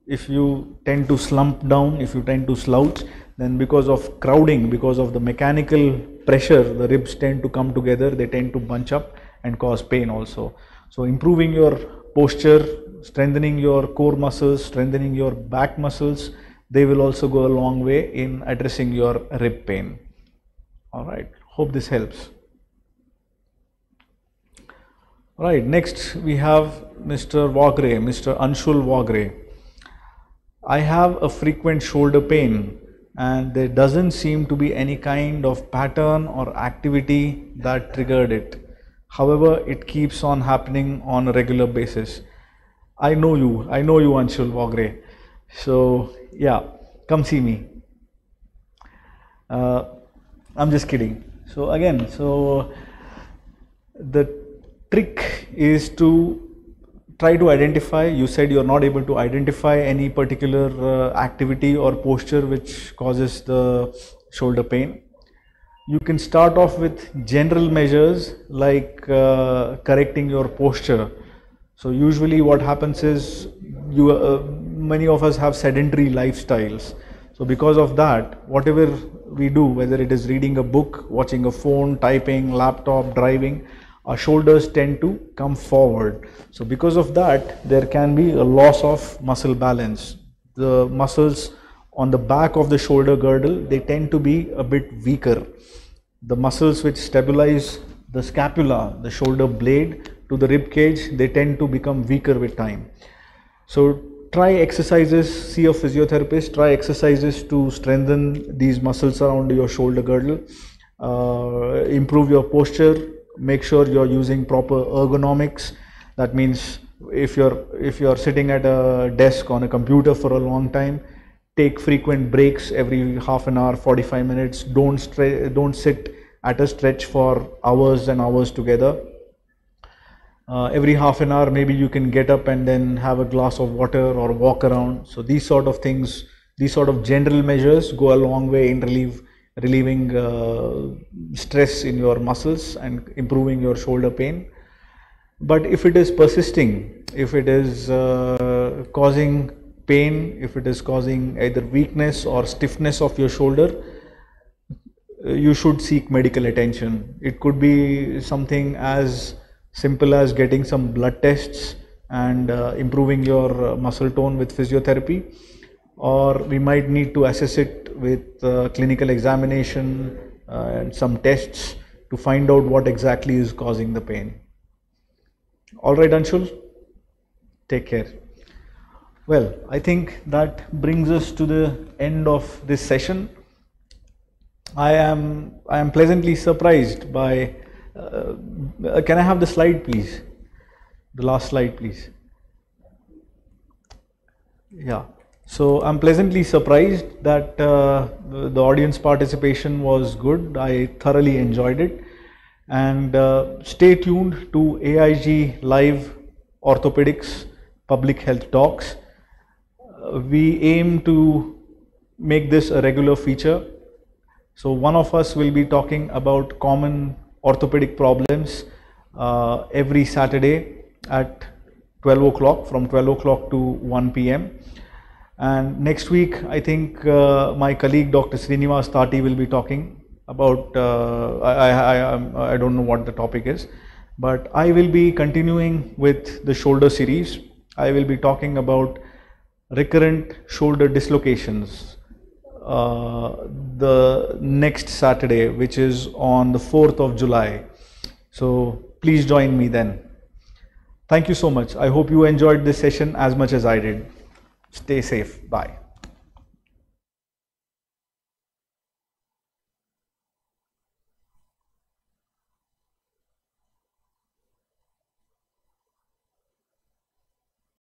Speaker 1: If you tend to slump down, if you tend to slouch, then because of crowding, because of the mechanical pressure, the ribs tend to come together, they tend to bunch up and cause pain also. So improving your posture, strengthening your core muscles, strengthening your back muscles, they will also go a long way in addressing your rib pain. All right, hope this helps. All right, next we have Mr. Wagre, Mr. Anshul Wagre. I have a frequent shoulder pain and there doesn't seem to be any kind of pattern or activity that triggered it. However, it keeps on happening on a regular basis. I know you Anshul Wagre. So yeah, come see me. I'm just kidding. So again, so the trick is to try to identify, you said you're not able to identify any particular activity or posture which causes the shoulder pain. You can start off with general measures like correcting your posture. So usually what happens is many of us have sedentary lifestyles. So because of that, whatever we do, whether it is reading a book, watching a phone, typing, laptop, driving, our shoulders tend to come forward. So because of that, there can be a loss of muscle balance. The muscles on the back of the shoulder girdle, they tend to be a bit weaker. The muscles which stabilize the scapula, the shoulder blade to the rib cage, they tend to become weaker with time. So try exercises, see a physiotherapist, try exercises to strengthen these muscles around your shoulder girdle, improve your posture, make sure you're using proper ergonomics. That means if you're sitting at a desk on a computer for a long time, take frequent breaks every half an hour, 45 minutes. Don't sit at a stretch for hours and hours together. Every half an hour, maybe you can get up and then have a glass of water or walk around. So these sort of things, these sort of general measures go a long way in relieving stress in your muscles and improving your shoulder pain. But if it is persisting, if it is causing pain, if it is causing either weakness or stiffness of your shoulder, you should seek medical attention. It could be something as simple as getting some blood tests and improving your muscle tone with physiotherapy, or we might need to assess it with clinical examination and some tests to find out what exactly is causing the pain. All right, Anshul, take care. Well, I think that brings us to the end of this session. I am pleasantly surprised by, can I have the slide please? The last slide please. Yeah, so I'm pleasantly surprised that the audience participation was good. I thoroughly enjoyed it, and stay tuned to AIG Live Orthopedics Public Health Talks. We aim to make this a regular feature. So one of us will be talking about common orthopedic problems every Saturday at 12 o'clock, from 12 o'clock to 1 p.m. And next week, I think my colleague Dr. Srinivas Tati will be talking about, I don't know what the topic is, but I will be continuing with the shoulder series. I will be talking about recurrent shoulder dislocations the next Saturday, which is on the 4th of July. So please join me then. Thank you so much. I hope you enjoyed this session as much as I did. Stay safe. Bye.